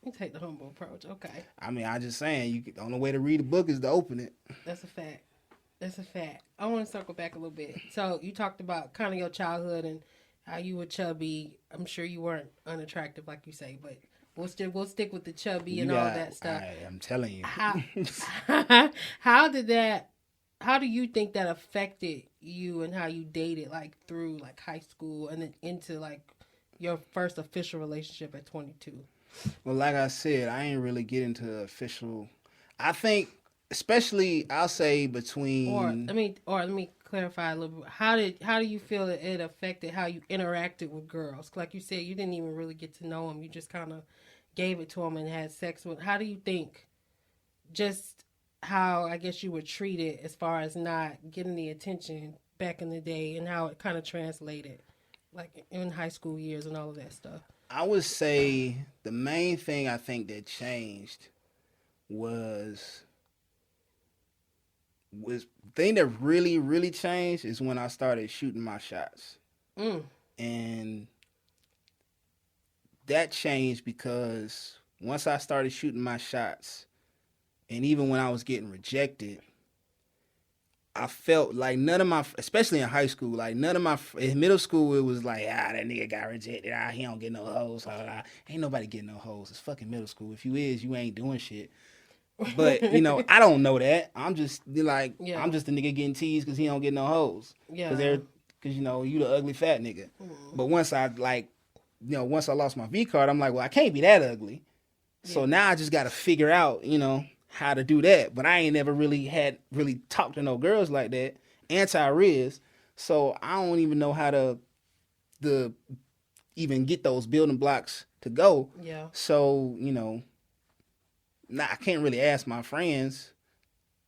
you take the humble approach, okay. I mean, I just saying, the only way to read a book is to open it. That's a fact. I want to circle back a little bit. So you talked about kind of your childhood and how you were chubby. I'm sure you weren't unattractive, like you say, but we'll stick with the chubby and all that stuff. I'm telling you. How do you think that affected you and how you dated, like through like high school and then into like your first official relationship at 22? Well, like I said, I ain't really get into official. I think, especially, I'll say between. Or let me clarify a little bit. How do you feel that it affected how you interacted with girls? Like you said, you didn't even really get to know them. You just kind of gave it to them and had sex with. How do you think, just how I guess you were treated as far as not getting the attention back in the day, and how it kind of translated, like in high school years and all of that stuff? I would say the main thing I think that changed was was thing that really, really changed is when I started shooting my shots. And that changed because once I started shooting my shots, and even when I was getting rejected, I felt like none of my, especially in high school, like none of my, in middle school, it was like, that nigga got rejected. He don't get no hoes. Ain't nobody getting no hoes. It's fucking middle school. If you is, you ain't doing shit. But, I don't know that. I'm just like, I'm just a nigga getting teased because he don't get no hoes. Yeah. Because, you the ugly fat nigga. But once I, once I lost my V card, I'm like, well, I can't be that ugly. So now I just got to figure out, how to do that. But I ain't never really talked to no girls like that. Anti-Riz. So I don't even know how to even get those building blocks to go. Yeah. So, I can't really ask my friends.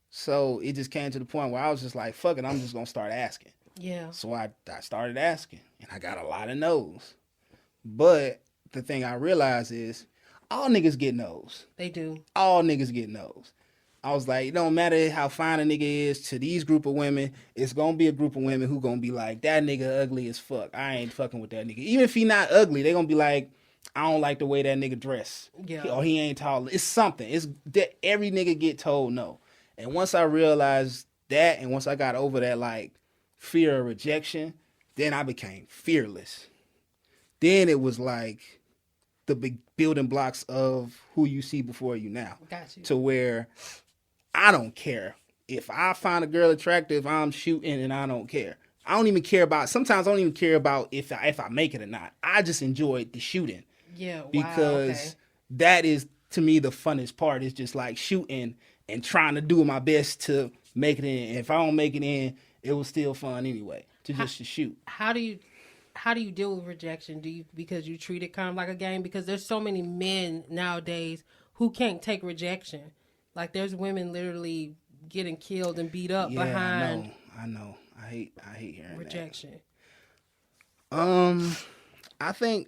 So it just came to the point where I was just like, fuck it, I'm just going to start asking. Yeah. So I started asking, and I got a lot of no's. But the thing I realized is all niggas get no's. They do. All niggas get no's. I was like, it don't matter how fine a nigga is to these group of women, it's going to be a group of women who going to be like, that nigga ugly as fuck. I ain't fucking with that nigga. Even if he not ugly, they going to be like, I don't like the way that nigga dress. Yeah. Or he ain't tall. It's something. It's that every nigga get told no. And once I realized that, and once I got over that, like, fear of rejection, then I became fearless. Then it was like the big building blocks of who you see before you now. Got you. To where I don't care. If I find a girl attractive, I'm shooting and I don't care. I don't even care about, sometimes I don't even care about if I make it or not. I just enjoy the shooting. Yeah, wow, because that is, to me, the funnest part is just like shooting and trying to do my best to make it in. If I don't make it in, it was still fun anyway to shoot. How do you deal with rejection? Because you treat it kind of like a game? Because there's so many men nowadays who can't take rejection. Like there's women literally getting killed and beat up behind. I know. I hate hearing rejection. That. I think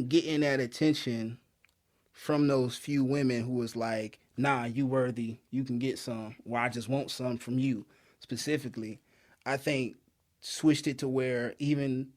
getting that attention from those few women who was like, nah, you worthy, you can get some, or I just want some from you specifically, I think switched it to where even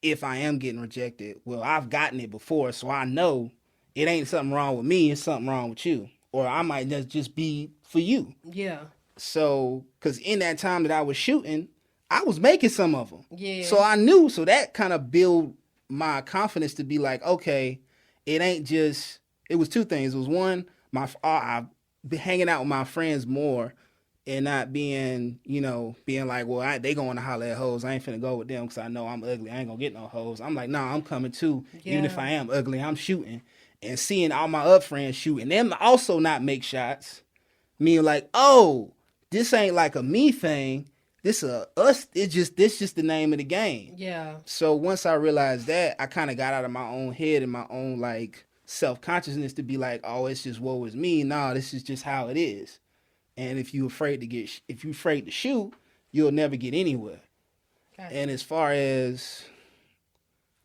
if I am getting rejected, well, I've gotten it before, so I know it ain't something wrong with me, it's something wrong with you. Or I might just be for you. Yeah. So, because in that time that I was shooting, I was making some of them. Yeah. So I knew, so that kind of built my confidence to be like, okay, it ain't just, it was two things. It was one, I've been hanging out with my friends more and not being, being like, well, they going to holler at hoes. I ain't finna go with them because I know I'm ugly. I ain't gonna get no hoes. I'm like, nah, I'm coming too. Yeah. Even if I am ugly, I'm shooting. And seeing all my other friends shoot and them also not make shots, meaning like, oh, this ain't like a me thing. This us. This just the name of the game. Yeah. So once I realized that, I kind of got out of my own head and my own like self-consciousness to be like, oh, it's just woe is me. Nah, this is just how it is. And if you're afraid to shoot, you'll never get anywhere. Gotcha. And as far as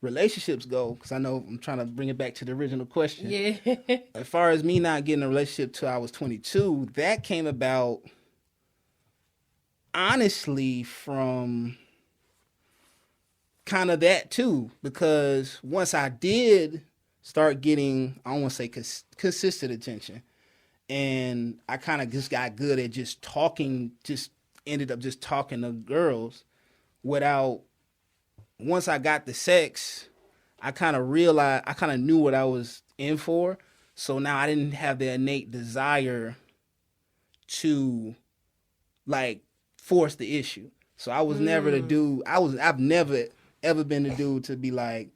relationships go, because I know I'm trying to bring it back to the original question. Yeah. As far as me not getting a relationship till I was 22, that came about honestly from kind of that too, because once I did start getting, I don't want to say consistent attention, and I kind of just got good at just talking, just ended up just talking to girls without, once I got the sex, I kind of realized, I kind of knew what I was in for. So now I didn't have the innate desire to like force the issue. So I was never the dude, I've never ever been the dude to be like,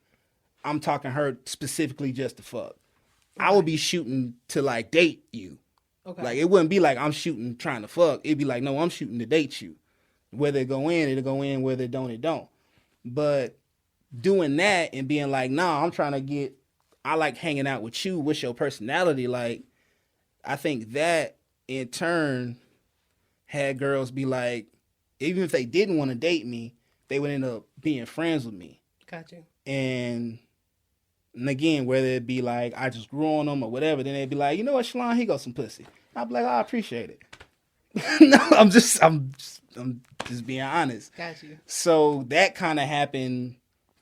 I'm talking her specifically just to fuck. Right. I would be shooting to like date you. Okay. Like it wouldn't be like I'm shooting trying to fuck. It'd be like, no, I'm shooting to date you. Whether it go in, it'll go in. Whether it don't, it don't. But doing that and being like, nah, I'm trying to get, I like hanging out with you. What's your personality like? I think that in turn had girls be like, even if they didn't want to date me, they would end up being friends with me. Got you. And again, whether it be like I just grew on them or whatever, then they'd be like, you know what, Chilion, he got some pussy. I'll be like, oh, I appreciate it. No, I'm just being honest. Got you. So that kind of happened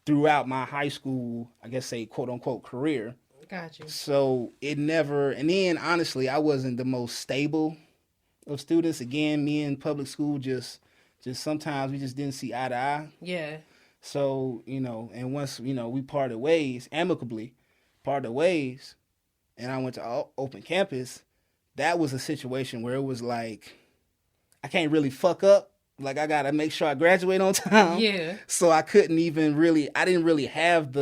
throughout my high school, I guess say quote unquote career. Got you. So it never, and then honestly, I wasn't the most stable of students. Again, me in public school just sometimes we just didn't see eye to eye. Yeah. So, and once, we parted ways, amicably parted ways, and I went to open campus, that was a situation where it was like, I can't really fuck up. Like, I got to make sure I graduate on time. Yeah. So I couldn't even really, I didn't really have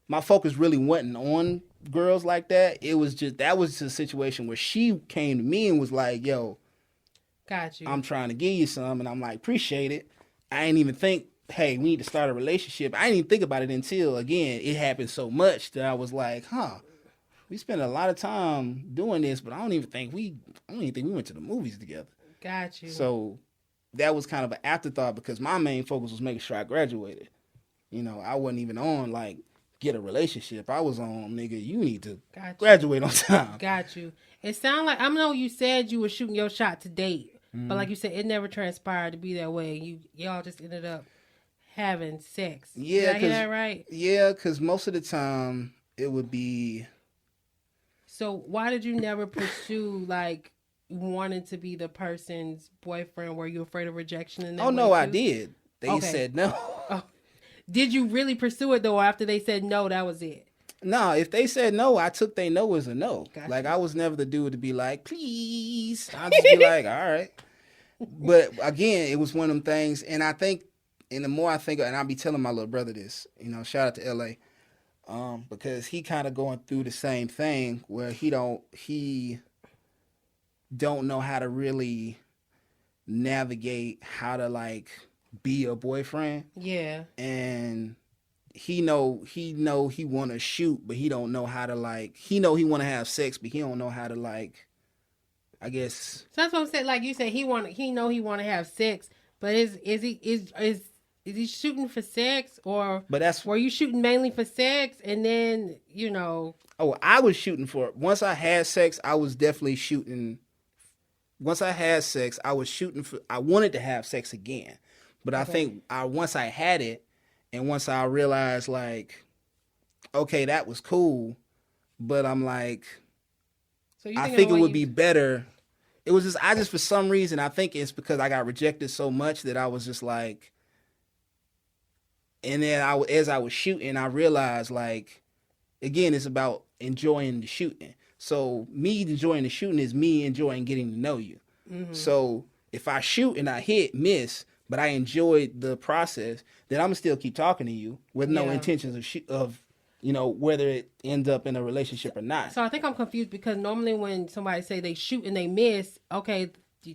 my focus really wasn't on girls like that. It was just, that was just a situation where she came to me and was like, yo, got you. I'm trying to give you some. And I'm like, appreciate it. I didn't even think, hey, we need to start a relationship. I didn't even think about it until, again, it happened so much that I was like, we spent a lot of time doing this, but I don't even think we went to the movies together. Got you. So that was kind of an afterthought because my main focus was making sure I graduated. I wasn't even on like get a relationship. I was on, nigga, you need to graduate on time. Got you. It sounded like, I know you said you were shooting your shot to date, but like you said, it never transpired to be that way. Y'all just ended up having sex. Yeah, did I hear that right? Yeah, because most of the time it would be. So why did you never pursue like wanting to be the person's boyfriend? Were you afraid of rejection in that way no, too? I did. They said no. Oh. Did you really pursue it though? After they said no, that was it? No, if they said no, I took they no as a no. Gotcha. Like, I was never the dude to be like, please. I'll just be like, all right. But again, it was one of them things. And I think, and the more I think, and I'll be telling my little brother this, shout out to LA, because he kind of going through the same thing where he don't know how to really navigate how to like be a boyfriend. Yeah. And he want to shoot, but he don't know how to like. He want to have sex, but he don't know how to like. I guess. So that's what I'm saying. Like you said, he want to have sex, but is he shooting for sex or? But were you shooting mainly for sex, and then Oh, I was shooting for. Once I had sex, I was definitely shooting. Once I had sex, I was shooting for. I wanted to have sex again, but I think once I had it. And once I realized, like, okay, that was cool, but I'm like, so I think it would be better. It was just, for some reason, I think it's because I got rejected so much that I was just like, and then as I was shooting, I realized, like, again, it's about enjoying the shooting. So me enjoying the shooting is me enjoying getting to know you. Mm-hmm. So if I shoot and I miss, but I enjoyed the process, then I'm gonna still keep talking to you with no intentions of whether it ends up in a relationship or not. So I think I'm confused because normally when somebody say they shoot and they miss, okay,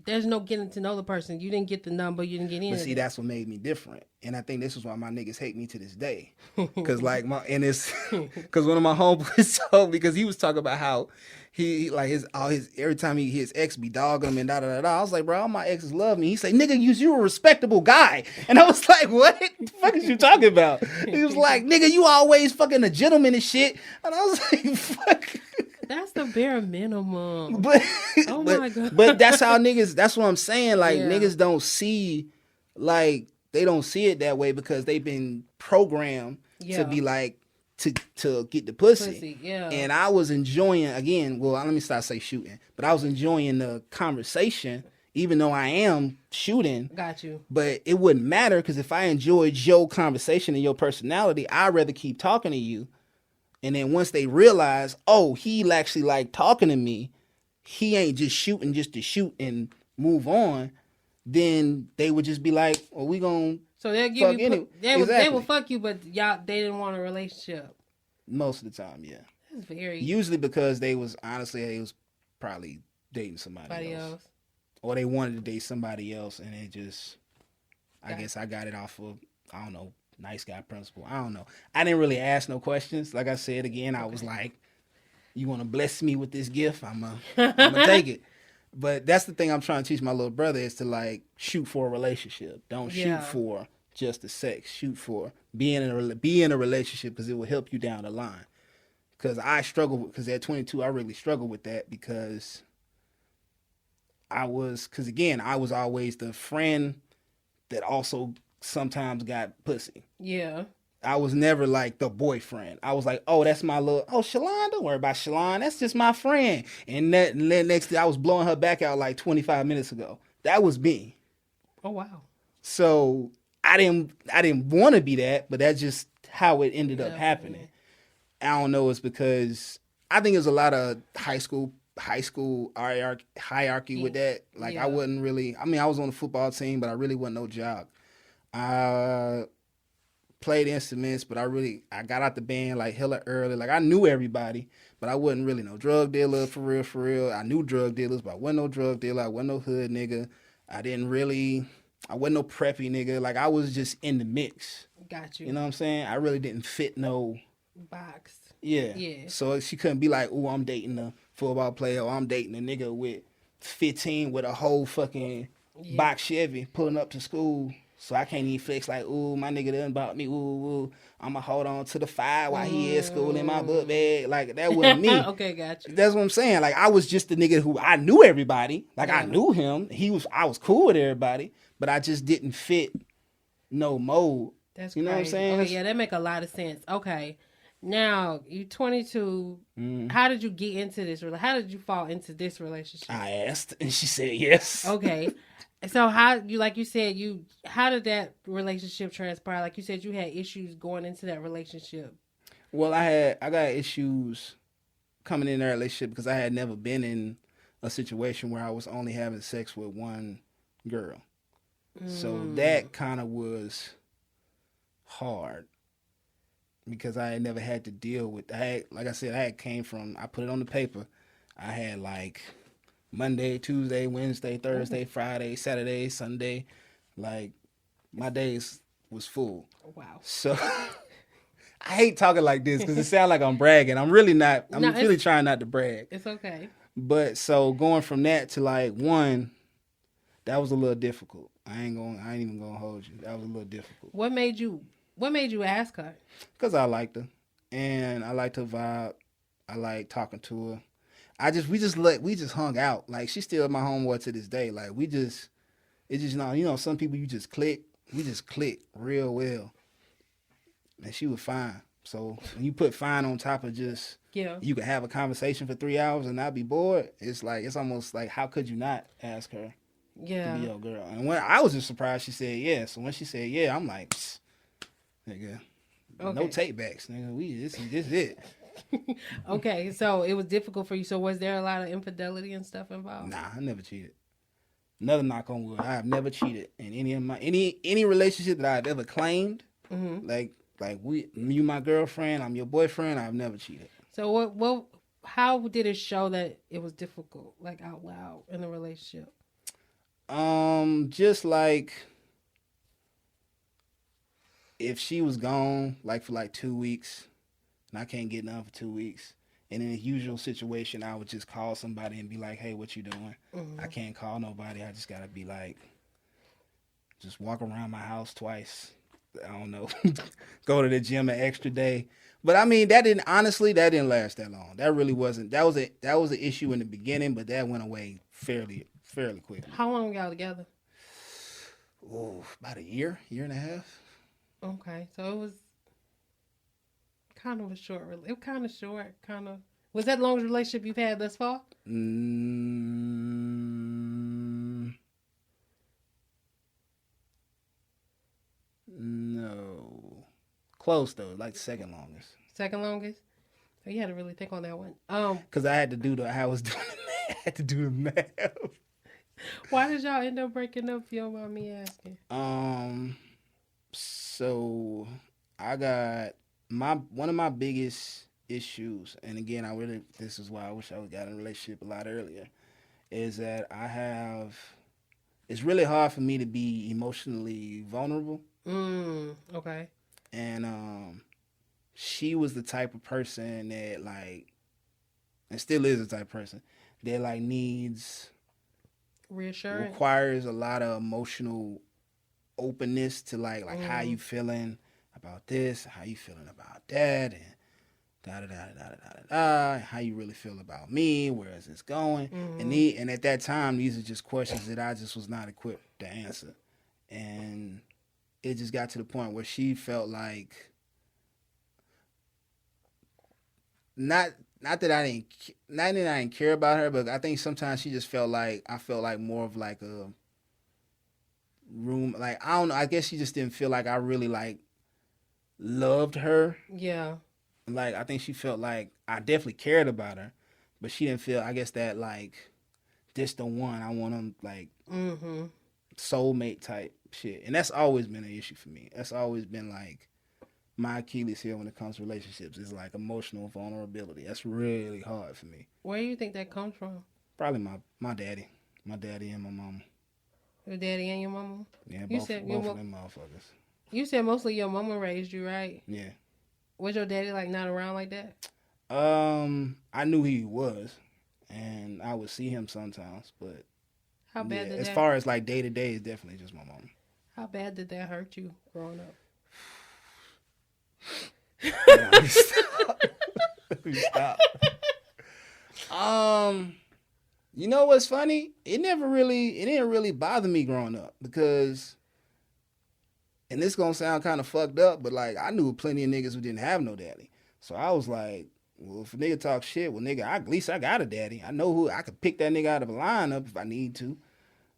there's no getting to know the person. You didn't get the number. You didn't get in. But see, that's what made me different, and I think this is why my niggas hate me to this day. Because like because one of my homeboys told me, because he was talking about how he like his every time his ex be dogging him and da da da da. I was like, bro, all my exes love me. He said, nigga, you a respectable guy, and I was like, what the fuck is you talking about? He was like, nigga, you always fucking a gentleman and shit, and I was like, fuck. That's the bare minimum. But my God. But that's how niggas. That's what I'm saying. Like niggas don't see, like they don't see it that way because they've been programmed to be like to get the pussy. Yeah. And I was enjoying again. Well, let me start say shooting, but I was enjoying the conversation, even though I am shooting. Got you. But it wouldn't matter because if I enjoyed your conversation and your personality, I'd rather keep talking to you. And then once they realize, oh, he actually like talking to me, he ain't just shooting just to shoot and move on, then they would just be like, well, we gonna so they'll give you anyway. They will fuck you, but they didn't want a relationship. Most of the time, yeah. That's very usually because they was probably dating somebody else. Or they wanted to date somebody else, and it just I guess I got it off of I don't know. Nice guy principle. I don't know. I didn't really ask no questions. Like I said again, I was like, you want to bless me with this gift? I'm gonna take it. But that's the thing I'm trying to teach my little brother is to like shoot for a relationship. Don't shoot for just the sex. Shoot for be in a relationship because it will help you down the line. Because I struggle because at 22 I really struggle with that because because again, I was always the friend that also sometimes got pussy. Yeah. I was never like the boyfriend. I was like, oh, that's my little, oh, Shalon, don't worry about Shalon. That's just my friend. And that next day, I was blowing her back out like 25 minutes ago. That was me. Oh wow. So I didn't want to be that, but that's just how it ended up happening. I don't know. It's because I think there's a lot of high school hierarchy with that. Like I wasn't really. I mean, I was on the football team, but I really wasn't no jock. I played instruments, but I got out the band like hella early. Like I knew everybody, but I wasn't really no drug dealer for real, for real. I knew drug dealers, but I wasn't no drug dealer. I wasn't no hood nigga. I wasn't no preppy nigga. Like I was just in the mix. Got you. You know what I'm saying? I really didn't fit no box. Yeah. Yeah. So she couldn't be like, oh, I'm dating a football player or I'm dating a nigga with 15 with a whole fucking box Chevy pulling up to school. So I can't even flex like, ooh, my nigga done bought me, ooh. I'ma hold on to the 5 while he at school in my book bag. Like, that wasn't me. Okay, got you. That's what I'm saying. Like, I was just the nigga who I knew everybody. Like, I knew him. I was cool with everybody, but I just didn't fit no mold. That's you know crazy. what I'm saying? Okay, yeah, that make a lot of sense. Okay. Now, you 22. How did you get into this? How did you fall into this relationship? I asked, and she said yes. Okay. So how how did that relationship transpire? Like you said, you had issues going into that relationship. Well, I got issues coming in that relationship because I had never been in a situation where I was only having sex with one girl. So that kind of was hard because I had never had to deal with. I put it on the paper. I had like Monday, Tuesday, Wednesday, Thursday, Friday, Saturday, Sunday. Like, my days was full. Wow. So, I hate talking like this because it sounds like I'm bragging. I'm really not. I'm really trying not to brag. It's okay. But, so, going from that to, like, one, that was a little difficult. I ain't even going to hold you. That was a little difficult. What made you ask her? Because I liked her. And I liked her vibe. I liked talking to her. We just hung out. Like, she's still my homeboy to this day. Like, some people you just click. We just click real well. And she was fine. So when you put fine on top of just, you can have a conversation for 3 hours and not be bored. It's almost like, how could you not ask her to be your girl? And when I was just surprised she said yeah. So when she said yeah, I'm like, nigga, no take backs, nigga. This is it. Okay, so it was difficult for you. So was there a lot of infidelity and stuff involved? Nah, I never cheated. Another knock on wood. I have never cheated in any of my any relationship that I've ever claimed. Mm-hmm. Like you my girlfriend, I'm your boyfriend. I've never cheated. So how did it show that it was difficult, like out loud in the relationship? Just like if she was gone, like for like 2 weeks. And I can't get none for 2 weeks. And in a usual situation, I would just call somebody and be like, hey, what you doing? Mm-hmm. I can't call nobody. I just got to be like, just walk around my house twice. I don't know. Go to the gym an extra day. But I mean, that didn't last that long. That really wasn't. That was an issue in the beginning, but that went away fairly quickly. How long were y'all together? Oh, about a year and a half. Okay. So it was kind of a short. It was kind of short. Was that the longest relationship you've had thus far? No. Close though, like second longest. Second longest? So you had to really think on that one. Because I had to do the math. Why did y'all end up breaking up? If you don't mind me asking. So I got one of my biggest issues, and again, this is why I wish I would got in a relationship a lot earlier, is that it's really hard for me to be emotionally vulnerable. Okay. And she was the type of person that and still is the type of person that needs reassurance, requires a lot of emotional openness to how you feeling about this, how you feeling about that, and Da da da da da da da. How you really feel about me? Where is this going? And at that time, these are just questions that I just was not equipped to answer. And it just got to the point where she felt like not not that I didn't not that I didn't care about her, but I think sometimes she just felt like I felt like more of like a room. Like I don't know. I guess she just didn't feel like I really like loved her. Yeah. Like I think she felt like I definitely cared about her, but she didn't feel. I guess that like this the one I want them like soulmate type shit, and that's always been an issue for me. That's always been like my Achilles heel when it comes to relationships is like emotional vulnerability. That's really hard for me. Where do you think that comes from? Probably my daddy and my mama. Your daddy and your mama? Yeah, You both said both of them motherfuckers. You said mostly your mama raised you, right? Yeah. Was your daddy like not around like that? I knew he was, and I would see him sometimes, but How bad yeah, did as that? far as like day to day, it's definitely just my mama. How bad did that hurt you growing up? Yeah, stop. Stop. You know what's funny? It didn't really bother me growing up because, and this gonna sound kind of fucked up, but like I knew plenty of niggas who didn't have no daddy. So I was like, well, if a nigga talk shit, well, nigga, at least I got a daddy. I know who I could pick that nigga out of a lineup if I need to.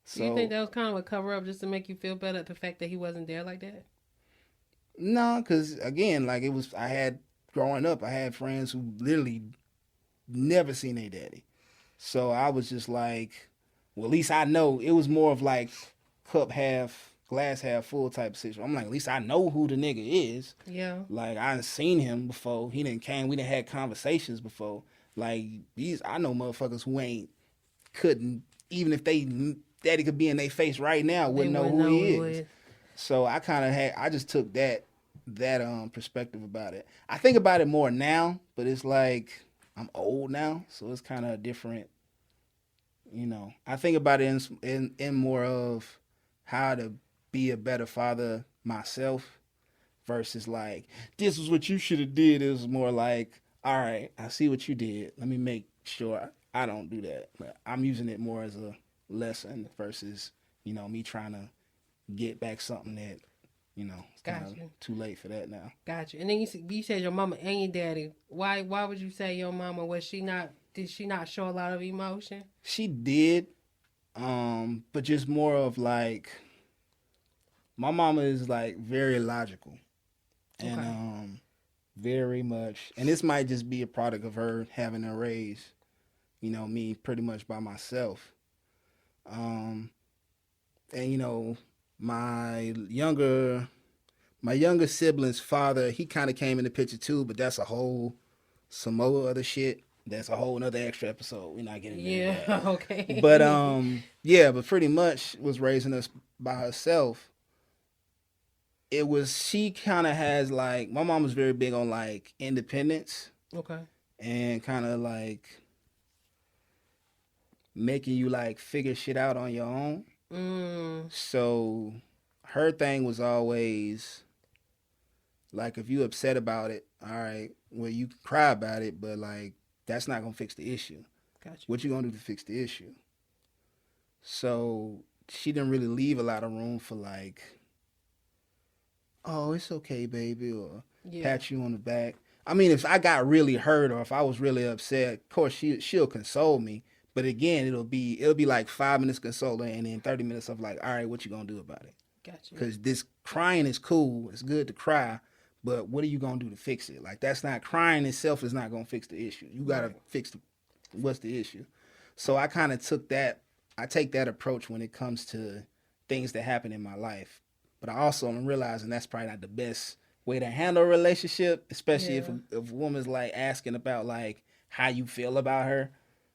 So, Do you think that was kind of a cover up just to make you feel better at the fact that he wasn't there like that? no, because again, like growing up, I had friends who literally never seen their daddy. So I was just like, well, at least I know. It was more of like cup half, glass half full type of situation. I'm like, at least I know who the nigga is. Yeah. Like I done seen him before. He didn't came. We done had conversations before. Like I know motherfuckers who couldn't even if they daddy could be in their face right now, wouldn't know who he is. So I just took that perspective about it. I think about it more now, but it's like I'm old now, so it's kind of different. I think about it in more of how to be a better father myself versus like this is what you should have did. It was more like, all right, I see what you did. Let me make sure I don't do that. But I'm using it more as a lesson versus me trying to get back something that it's kind of too late for that now. Gotcha. And then you said your mama and your daddy. Why would you say your mama? Did she not show a lot of emotion? She did, but just more of like my mama is like very logical and Okay. very much, and this might just be a product of her having to raise me pretty much by myself. And my younger sibling's father, he kind of came in the picture too, but that's some more other shit. That's a whole another extra episode. We're not getting into that. Yeah. Okay. But yeah, but pretty much was raising us by herself. She kind of has like my mom was very big on like independence Okay. and kind of like making you like figure shit out on your own. So her thing was always like if you upset about it, all right, well you can cry about it, but like that's not gonna fix the issue. Gotcha. What you gonna do to fix the issue? So she didn't really leave a lot of room for like, oh, it's okay, baby, or pat you on the back. I mean, if I got really hurt or if I was really upset, of course she'll console me. But again, it'll be like 5 minutes consoling and then 30 minutes of like, all right, what you gonna do about it? Gotcha. Because this crying is cool, it's good to cry, but what are you gonna do to fix it? Like that's not crying itself is not gonna fix the issue. You gotta fix what's the issue. So I kind of I take that approach when it comes to things that happen in my life. But I also am realizing that's probably not the best way to handle a relationship, especially if a woman's like asking about like how you feel about her.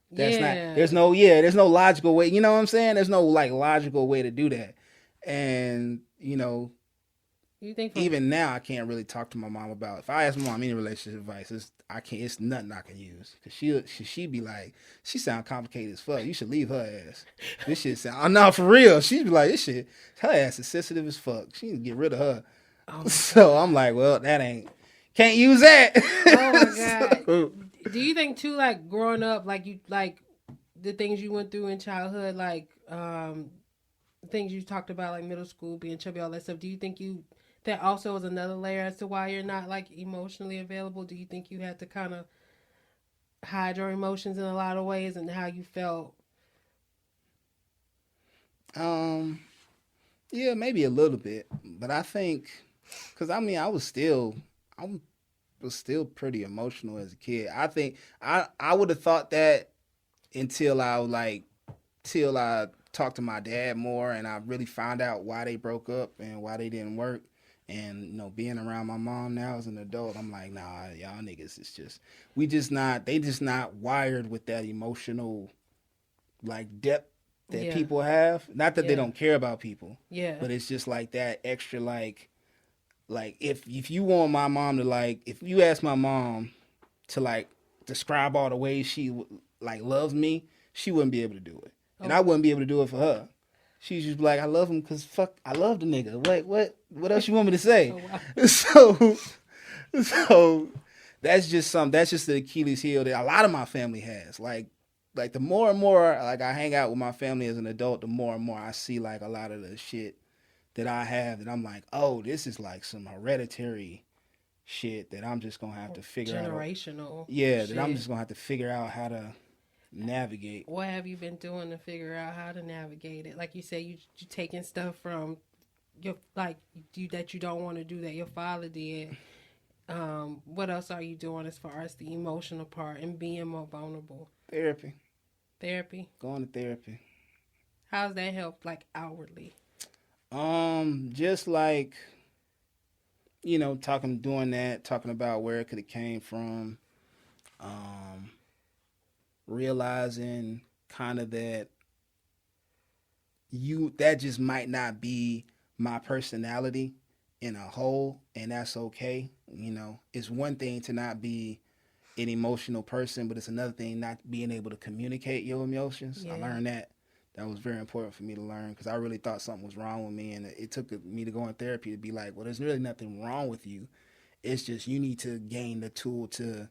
There's no logical way. You know what I'm saying? There's no like logical way to do that. And you think even now I can't really talk to my mom about if I ask my mom any relationship advice, it's nothing I can use because she be like she sound complicated as fuck. You should leave her ass. This shit sound no for real. She'd be like her ass is sensitive as fuck. She need to get rid of her. So I'm like, well, that ain't Can't use that. Oh my God. So, Do you think too, like growing up, like you like the things you went through in childhood, like things you talked about, like middle school, being chubby, all that stuff. Do you think that also was another layer as to why you're not like emotionally available? Do you think you had to kind of hide your emotions in a lot of ways and how you felt? yeah, maybe a little bit, but I think, cause I mean, I was still pretty emotional as a kid. I think I would have thought that until till I talked to my dad more and I really found out why they broke up and why they didn't work. And being around my mom now as an adult, I'm like, nah, y'all niggas is just they just not wired with that emotional like depth that Yeah. people have. Not that they Yeah. don't care about people, Yeah. but it's just like that extra like if you want my mom to like if you ask my mom to like describe all the ways she like loves me, she wouldn't be able to do it, and I wouldn't be able to do it for her. She's just like, I love him because fuck, I love the nigga. What else you want me to say? Oh, wow. So that's just the Achilles heel that a lot of my family has. Like the more and more like I hang out with my family as an adult, the more and more I see like a lot of the shit that I have that I'm like, oh, this is like some hereditary shit that I'm just gonna have to figure out. Generational. Yeah, shit. that I'm just gonna have to figure out how to navigate. What have you been doing to figure out how to navigate it? Like you say, you taking stuff from your that you don't want to do that your father did. What else are you doing as far as the emotional part and being more vulnerable? Therapy. Going to therapy. How's that help like outwardly? Just like talking about where it could have came from. Realizing kind of that that just might not be my personality in a whole, and that's okay. It's one thing to not be an emotional person, but it's another thing not being able to communicate your emotions. Yeah. I learned that. That was very important for me to learn because I really thought something was wrong with me, and it took me to go in therapy to be like, well, there's really nothing wrong with you. It's just you need to gain the tool to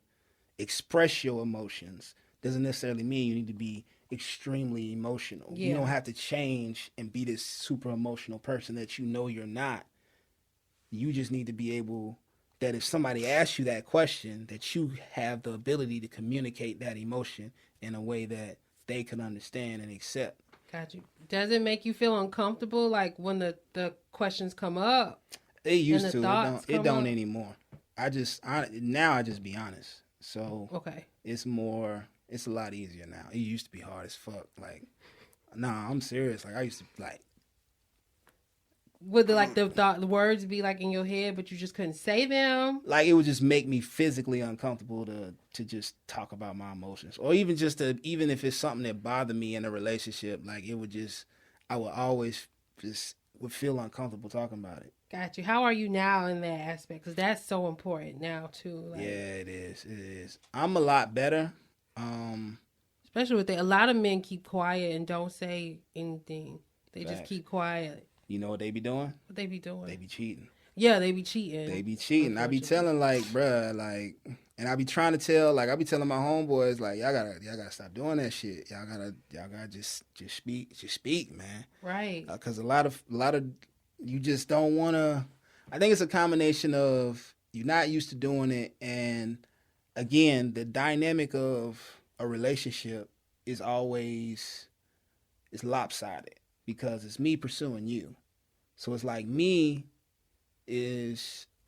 express your emotions. Doesn't necessarily mean you need to be extremely emotional. Yeah. You don't have to change and be this super emotional person that you're not. You just need to be able that if somebody asks you that question, that you have the ability to communicate that emotion in a way that they can understand and accept. Got you. Does it make you feel uncomfortable, like when the questions come up? It used to. It don't up? anymore. Now I just be honest. So Okay. It's a lot easier now. It used to be hard as fuck. Like, nah, I'm serious. Like I used to like. Would the words be like in your head, but you just couldn't say them? Like it would just make me physically uncomfortable to just talk about my emotions, or even even if it's something that bothered me in a relationship, like I would always would feel uncomfortable talking about it. Got you. How are you now in that aspect? Because that's so important now too. Like, yeah, it is. It is. I'm a lot better. Especially with a lot of men keep quiet and don't say anything. They Facts. just keep quiet. You know what they be doing? What they be doing? They be cheating. Yeah, they be cheating. I be telling like, bruh, like, and I be trying to tell, like, I be telling my homeboys, like, y'all gotta stop doing that shit. Y'all gotta just speak, man. Right. Because a lot of you just don't want to. I think it's a combination of you're not used to doing it, and again, the dynamic of a relationship is always lopsided because it's me pursuing you. So it's like I'm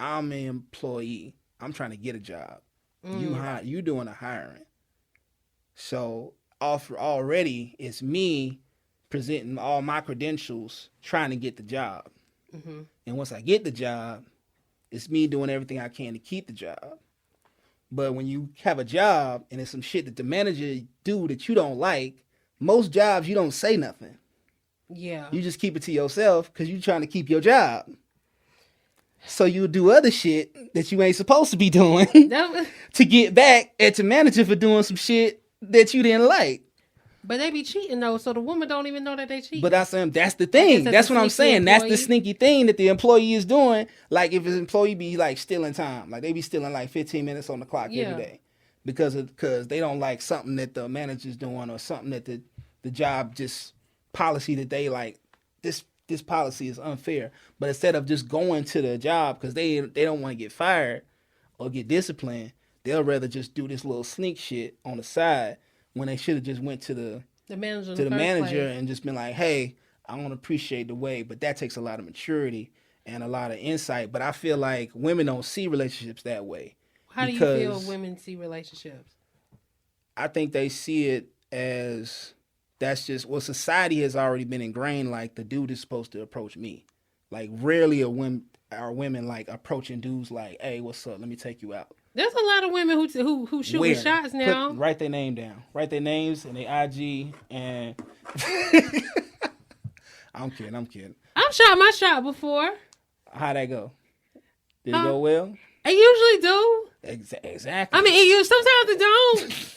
an employee. I'm trying to get a job. You doing the hiring. So already it's me presenting all my credentials, trying to get the job. Mm-hmm. And once I get the job, it's me doing everything I can to keep the job. But when you have a job and it's some shit that the manager do that you don't like, most jobs you don't say nothing. Yeah. You just keep it to yourself because you're trying to keep your job. So you do other shit that you ain't supposed to be doing to get back at your manager for doing some shit that you didn't like. But they be cheating though, so the woman don't even know that they cheat. But that's the thing. That's what I'm saying. That's the sneaky thing that the employee is doing. Like if an employee be like stealing time, like they be stealing like 15 minutes on the clock every day, because they don't like something that the manager's doing or something that the job just policy that they like. This policy is unfair. But instead of just going to the job because they don't want to get fired or get disciplined, they'll rather just do this little sneak shit on the side when they should have just went to the manager and just been like, hey, I don't appreciate the way. But that takes a lot of maturity and a lot of insight. But I feel like women don't see relationships that way. How do you feel women see relationships? I think they see it as that's just, well, society has already been ingrained, like the dude is supposed to approach me. Like rarely are women like approaching dudes like, hey, what's up? Let me take you out. There's a lot of women who shooting shots now. Write their name down. Write their names and their IG and I'm kidding. I've shot my shot before. How'd that go? Did it go well? It usually do. Exactly. I mean, sometimes it don't.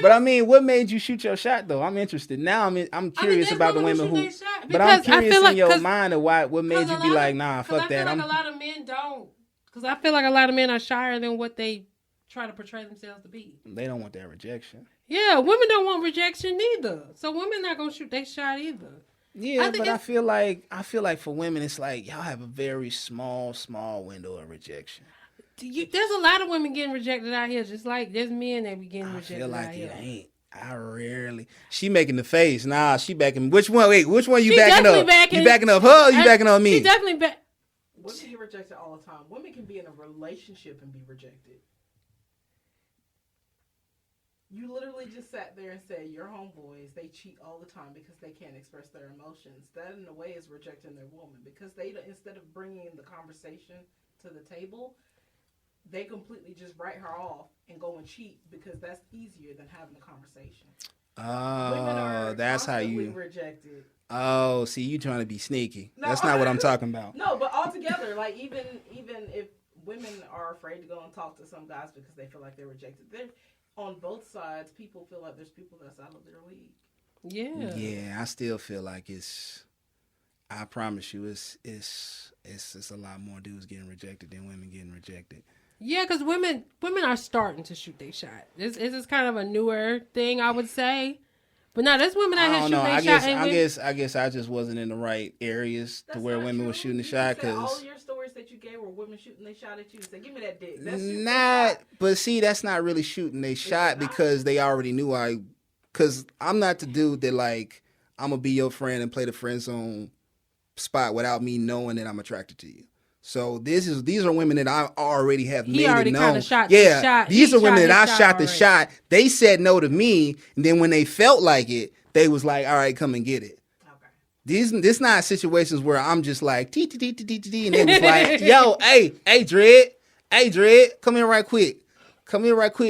But I mean, what made you shoot your shot though? I'm interested. Now I'm curious about the women who. But I'm curious in your mind of what made you be like, nah, fuck that. I feel like a lot of men don't. Because I feel like a lot of men are shyer than what they try to portray themselves to be. They don't want that rejection. Yeah, women don't want rejection either. So women not gonna shoot their shot either. Yeah, but I feel like for women, it's like y'all have a very small window of rejection. There's a lot of women getting rejected out here, just like there's men that be getting rejected out here. I feel like it ain't. I rarely. She making the face. Nah, she backing. Which one? Wait, which one you backing up? You backing up her? Or you backing up me? She definitely back. Women get rejected all the time. Women can be in a relationship and be rejected. You literally just sat there and said your homeboys, they cheat all the time because they can't express their emotions. That in a way is rejecting their woman because they, instead of bringing the conversation to the table, they completely just write her off and go and cheat because that's easier than having a conversation. Oh, that's how you rejected. Oh, see, you trying to be sneaky. No, that's not what I'm talking about. No, but altogether, like even if women are afraid to go and talk to some guys because they feel like they're rejected, they're on both sides. People feel like there's people that's out of their league. Yeah. Yeah, I still feel like it's. I promise you, it's a lot more dudes getting rejected than women getting rejected. Yeah, because women are starting to shoot their shot. This is kind of a newer thing, I would say. But no, there's women out here shooting their shot. I guess I just wasn't in the right areas to where women were shooting the shot. Because all your stories that you gave were women shooting their shot at you. Say, give me that dick. But see, that's not really shooting their shot because they already knew because I'm not the dude that like, I'm going to be your friend and play the friend zone spot without me knowing that I'm attracted to you. So these are women that I already have made it known. These are women that I shot the shot. They said no to me, and then when they felt like it, they was like, "All right, come and get it." Okay. This not situations where I'm just like and they was like, "Yo, hey, Dread, come here right quick,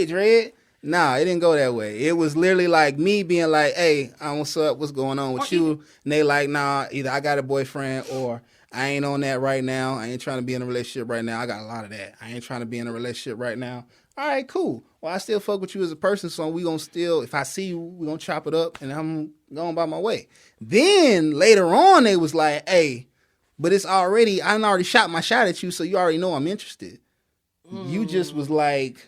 Dread." Nah, it didn't go that way. It was literally like me being like, "Hey, what's up? What's going on with you?" And they like, "Nah, either I got a boyfriend or I ain't on that right now. I ain't trying to be in a relationship right now. I got a lot of that. I ain't trying to be in a relationship right now." All right, cool. Well, I still fuck with you as a person, so we gonna still, if I see you, we gonna chop it up, and I'm going by my way. Then later on, they was like, "Hey, but I already shot my shot at you, so you already know I'm interested." You just was like,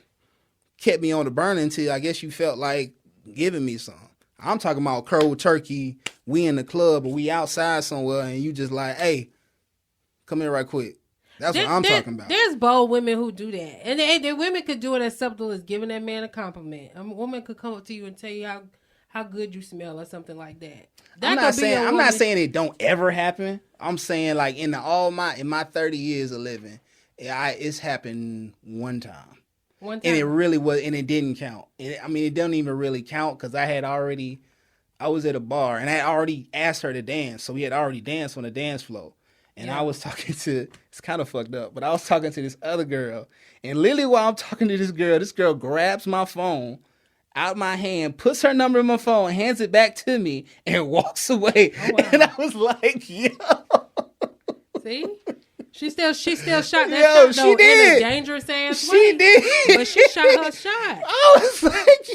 kept me on the burner until I guess you felt like giving me some. I'm talking about cold turkey. We in the club or we outside somewhere, and you just like, "Hey, come here right quick." That's what I'm talking about. There's bold women who do that. And the women could do it as subtle as giving that man a compliment. A woman could come up to you and tell you how good you smell or something like that. I'm not saying it don't ever happen. I'm saying like in my 30 years of living, it's happened one time. And it really was, and it didn't count. It doesn't even really count because I was at a bar and I had already asked her to dance. So we had already danced on the dance floor. And I was talking to, it's kind of fucked up, but I was talking to this other girl. And literally while I'm talking to this girl grabs my phone out my hand, puts her number in my phone, hands it back to me, and walks away. Oh, wow. And I was like, yo. See? She still shot that shot, though, she did. In a dangerous ass way. She did. But she shot her shot. I was like,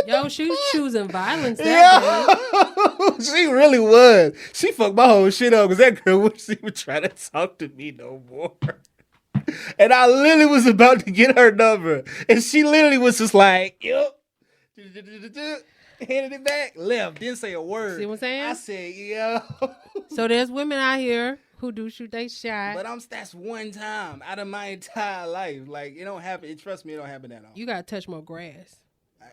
yo. go. She was choosing violence that day. She really was. She fucked my whole shit up because that girl wouldn't even try to talk to me no more. And I literally was about to get her number. And she literally was just like, yep. Handed it back, left, didn't say a word. See what I'm saying? I said, yo. So there's women out here who do shoot they shot. But that's one time out of my entire life. Like, it don't happen. Trust me, it don't happen that often. You got to touch more grass.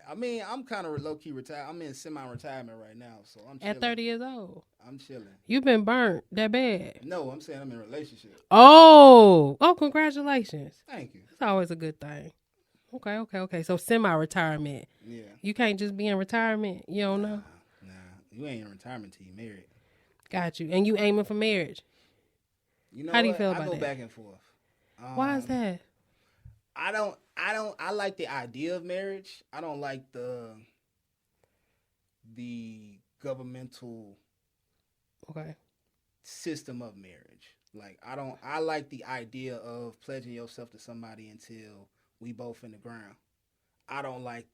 I mean, I'm kind of low-key retired. I'm in semi-retirement right now, so I'm chilling. At 30 years old. I'm chilling. You've been burnt that bad. No, I'm saying I'm in a relationship. Oh, congratulations. Thank you. That's always a good thing. Okay. So semi-retirement. Yeah. You can't just be in retirement. You don't know? Nah. You ain't in retirement till you married. Got you. And you aiming for marriage. You know How do you what? feel about I go that? back and forth. Why is that? I like the idea of marriage. I don't like the governmental system of marriage. Like, I like the idea of pledging yourself to somebody until we both in the ground. I don't like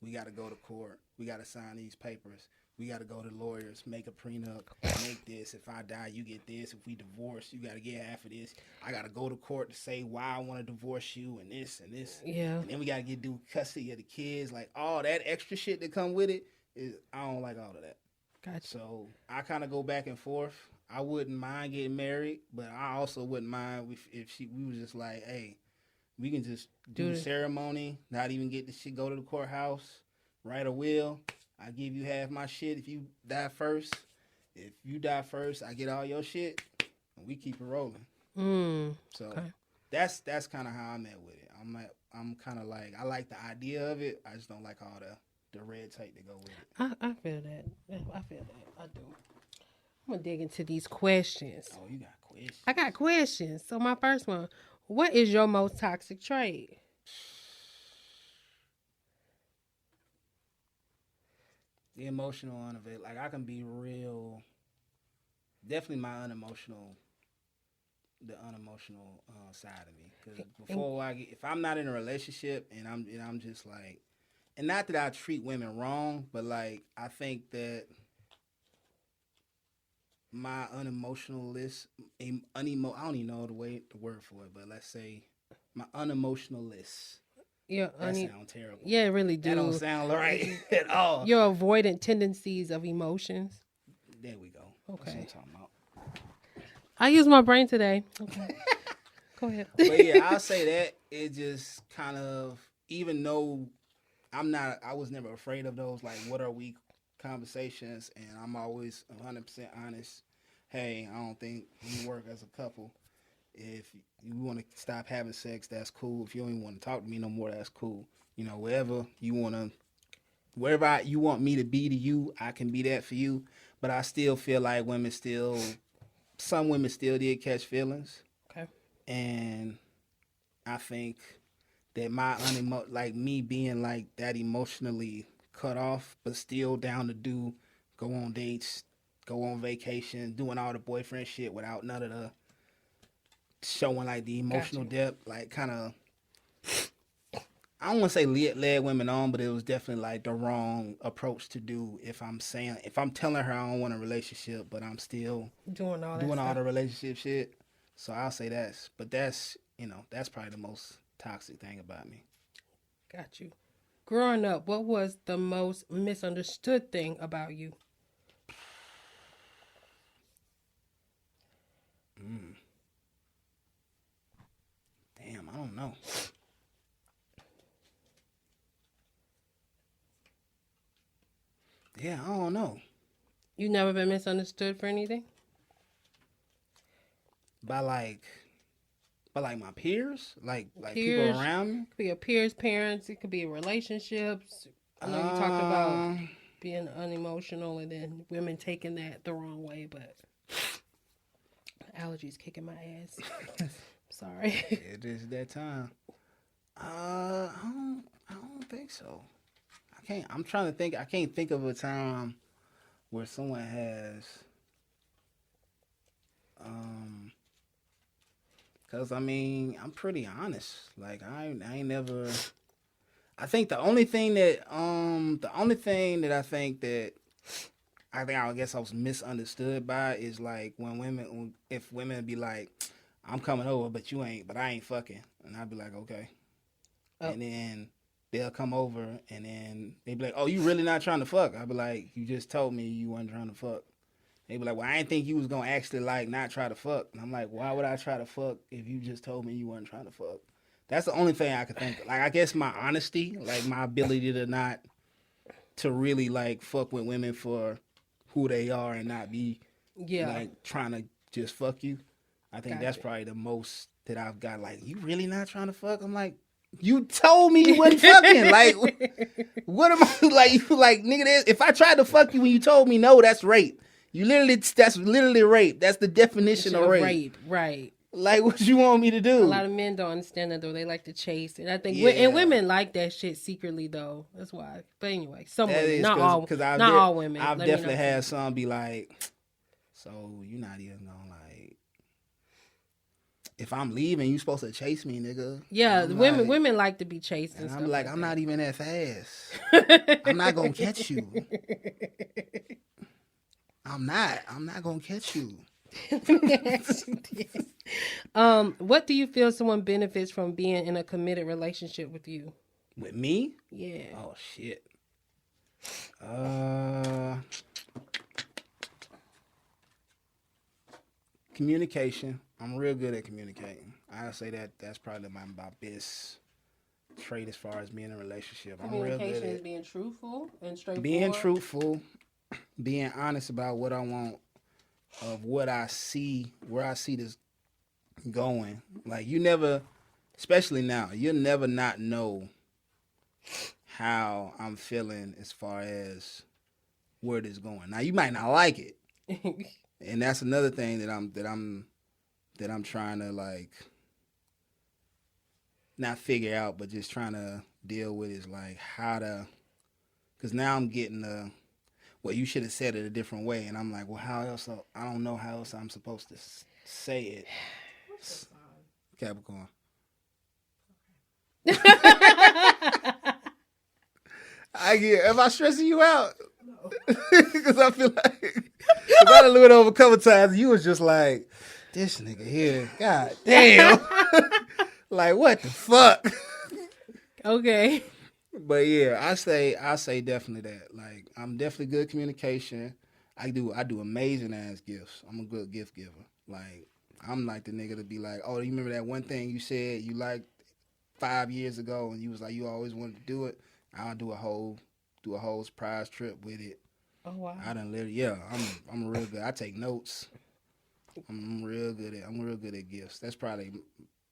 we got to go to court. We got to sign these papers. We got to go to lawyers, make a prenup, make this. If I die, you get this. If we divorce, you got to get half of this. I got to go to court to say why I want to divorce you and this and this. Yeah. And then we got to do custody of the kids. Like, all that extra shit that come with it, I don't like all of that. Gotcha. So I kind of go back and forth. I wouldn't mind getting married, but I also wouldn't mind if we was just like, hey, we can just do the ceremony, not even get the shit, go to the courthouse, write a will. I give you half my shit if you die first. If you die first, I get all your shit, and we keep it rolling. So that's kind of how I'm at with it. I'm kind of like, I like the idea of it. I just don't like all the red tape that go with it. I feel that. I do. I'm gonna dig into these questions. Oh, you got questions? I got questions. So my first one: what is your most toxic trait? The emotional unavailable. Like, I can be real. Definitely my unemotional side of me. Because if I'm not in a relationship and I'm just like, and not that I treat women wrong, but like, I think that my unemotionalist, I don't even know the word for it, but let's say my unemotionalist. Yeah, that sounds terrible. Yeah, it really do. That don't sound right at all. Your avoidant tendencies of emotions. There we go. Okay. That's what I'm talking about. I use my brain today. Okay. Go ahead. But yeah, I'll say that it just kind of, even though I was never afraid of those, like, what are we conversations, and I'm always 100% honest. Hey, I don't think we work as a couple. If you want to stop having sex, that's cool. If you don't even want to talk to me no more, that's cool. You know, wherever you want me to be to you, I can be that for you. But I still feel like some women still did catch feelings. Okay. And I think that like me being like that emotionally cut off, but still down to go on dates, go on vacation, doing all the boyfriend shit without none of the showing like the emotional depth, like kind of, I don't want to say led women on, but it was definitely like the wrong approach to do if I'm telling her I don't want a relationship, but I'm still doing all the relationship shit. So I'll say that's probably the most toxic thing about me. Got you. Growing up, what was the most misunderstood thing about you? Damn, I don't know. Yeah, I don't know. You never been misunderstood for anything? By my peers? Like peers, people around me? It could be your peers, parents. It could be relationships. I know you talked about being unemotional and then women taking that the wrong way, but allergies kicking my ass. Sorry. It is that time. I don't think so. I'm trying to think. I can't think of a time where someone has. Cause I mean, I'm pretty honest. Like I ain't never. I think the only thing that I guess I was misunderstood by is like if women be like, I'm coming over, but I ain't fucking, and I'd be like, okay, and then they'll come over, and then they be like, oh, you really not trying to fuck? I'd be like, you just told me you weren't trying to fuck. They be like, well, I didn't think you was gonna actually like not try to fuck, and I'm like, why would I try to fuck if you just told me you weren't trying to fuck? That's the only thing I could think of. Like, I guess my honesty, like my ability to really like fuck with women for who they are and not be like trying to just fuck you. I think that's probably the most that I've got. Like, you really not trying to fuck? I'm like, you told me you wasn't fucking. Like, what am I like? You like, nigga? If I tried to fuck you when you told me no, that's rape. That's literally rape. That's the definition of rape. Right. Like, what you want me to do? A lot of men don't understand that, though. They like to chase. And I think and women like that shit secretly, though. That's why. But anyway, some women, not all women. I've definitely had some be like, so you're not even going to, like, if I'm leaving, you supposed to chase me, nigga. Yeah, women like to be chased. And I'm like, I'm not even that fast. I'm not going to catch you. I'm not going to catch you. What do you feel someone benefits from being in a committed relationship with you? With me? Yeah. Oh shit. Communication. I'm real good at communicating. I say that's probably my best trait as far as being in a relationship. I'm real good at communication is being truthful and straightforward. Being truthful, being honest about what I want, of what I see, where I see this going. Like, you never, especially now, you'll never not know how I'm feeling as far as where this is going. Now, you might not like it, and that's another thing that I'm trying to, like, not figure out, but just trying to deal with is like how to, because now I'm getting well, you should have said it a different way. And I'm like, well, how else? I don't know how else I'm supposed to say it. What's your sign? Capricorn. Am I stressing you out? No. Because I feel like, if I done looked over a couple times, you was just like, this nigga here, god damn. Like, what the fuck? Okay. But yeah, I say definitely that. Like, I'm definitely good at communication. I do amazing ass gifts. I'm a good gift giver. Like, I'm like the nigga to be like, oh, you remember that one thing you said you liked 5 years ago, and you was like, you always wanted to do it. I'll do a whole surprise trip with it. Oh wow. I'm real good. I take notes. I'm real good at gifts. That's probably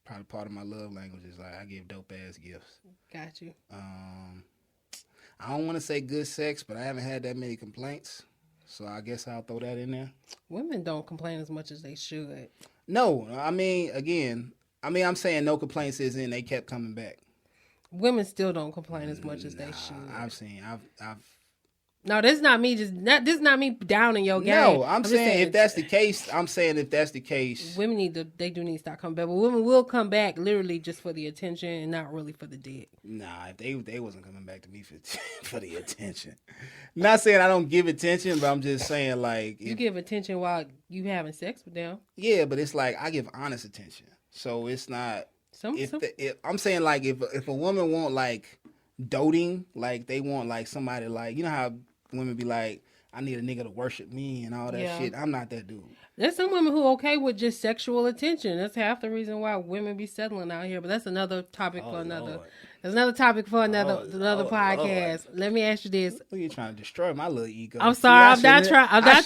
part of my love language is like I give dope ass gifts. Got you. I don't want to say good sex, but I haven't had that many complaints, so I guess I'll throw that in there. Women don't complain as much as they should. No, I'm saying no complaints is in they kept coming back. Women still don't complain as much as they should. I've No, this is not me. This is not me downing your game. No, I'm saying if that's the case, women they do need to start coming back. But women will come back literally just for the attention and not really for the dick. Nah, if they wasn't coming back to me for the attention. Not saying I don't give attention, but I'm just saying like you give attention while you having sex with them. Yeah, but it's like I give honest attention, so it's not. I'm saying like if a woman want like doting, like they want like somebody like, you know how women be like, I need a nigga to worship me and all that shit. I'm not that dude. There's some women who okay with just sexual attention. That's half the reason why women be settling out here. But that's another topic for another. Lord. That's another topic for another podcast. Lord. Let me ask you this: you trying to destroy my little ego? I'm sorry. I'm not trying. I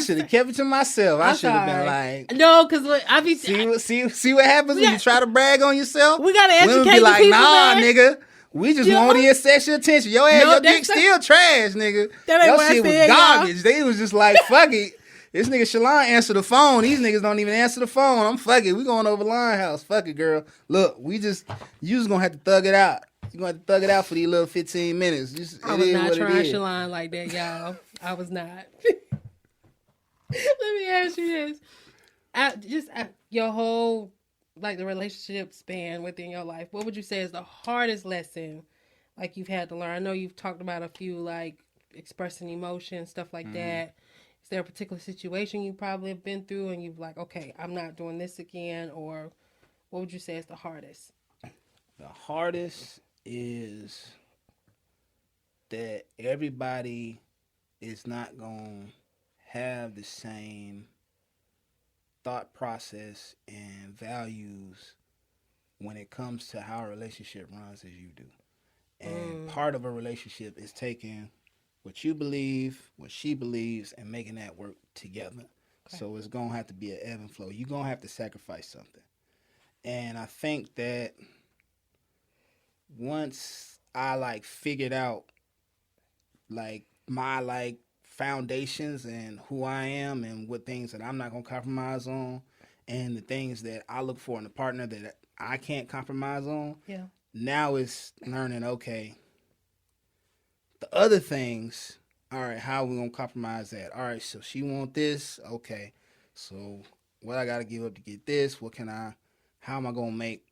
should have kept it to myself. I should have been like, no, because I be see what happens when you try to brag on yourself. We gotta educate women be like, the people, nah, man. Nigga. We just want your sexual attention. Your ass, your dick still trash, nigga. Your shit was garbage. They was just like, fuck it. This nigga Chilion answer the phone. These niggas don't even answer the phone. I'm fuck it. We going over Line House. Fuck it, girl. Look, you just gonna have to thug it out. You gonna have to thug it out for these little 15 minutes. I was not trying Chilion like that, y'all. I was not. Let me ask you this. Your whole like the relationship span within your life, what would you say is the hardest lesson like you've had to learn? I know you've talked about a few, like expressing emotion, stuff like that. Is there a particular situation you probably have been through and you've like, okay, I'm not doing this again? Or what would you say is the hardest? The hardest is that everybody is not going to have the same thought process and values when it comes to how a relationship runs as you do. And part of a relationship is taking what you believe, what she believes, and making that work together. Okay. So it's going to have to be an ebb and flow. You're going to have to sacrifice something. And I think that once I like figured out like my like foundations and who I am and what things that I'm not going to compromise on and the things that I look for in a partner that I can't compromise on. Yeah. Now it's learning, okay, the other things, all right, how are we going to compromise that? All right, so she want this, okay. So what I got to give up to get this? How am I going to make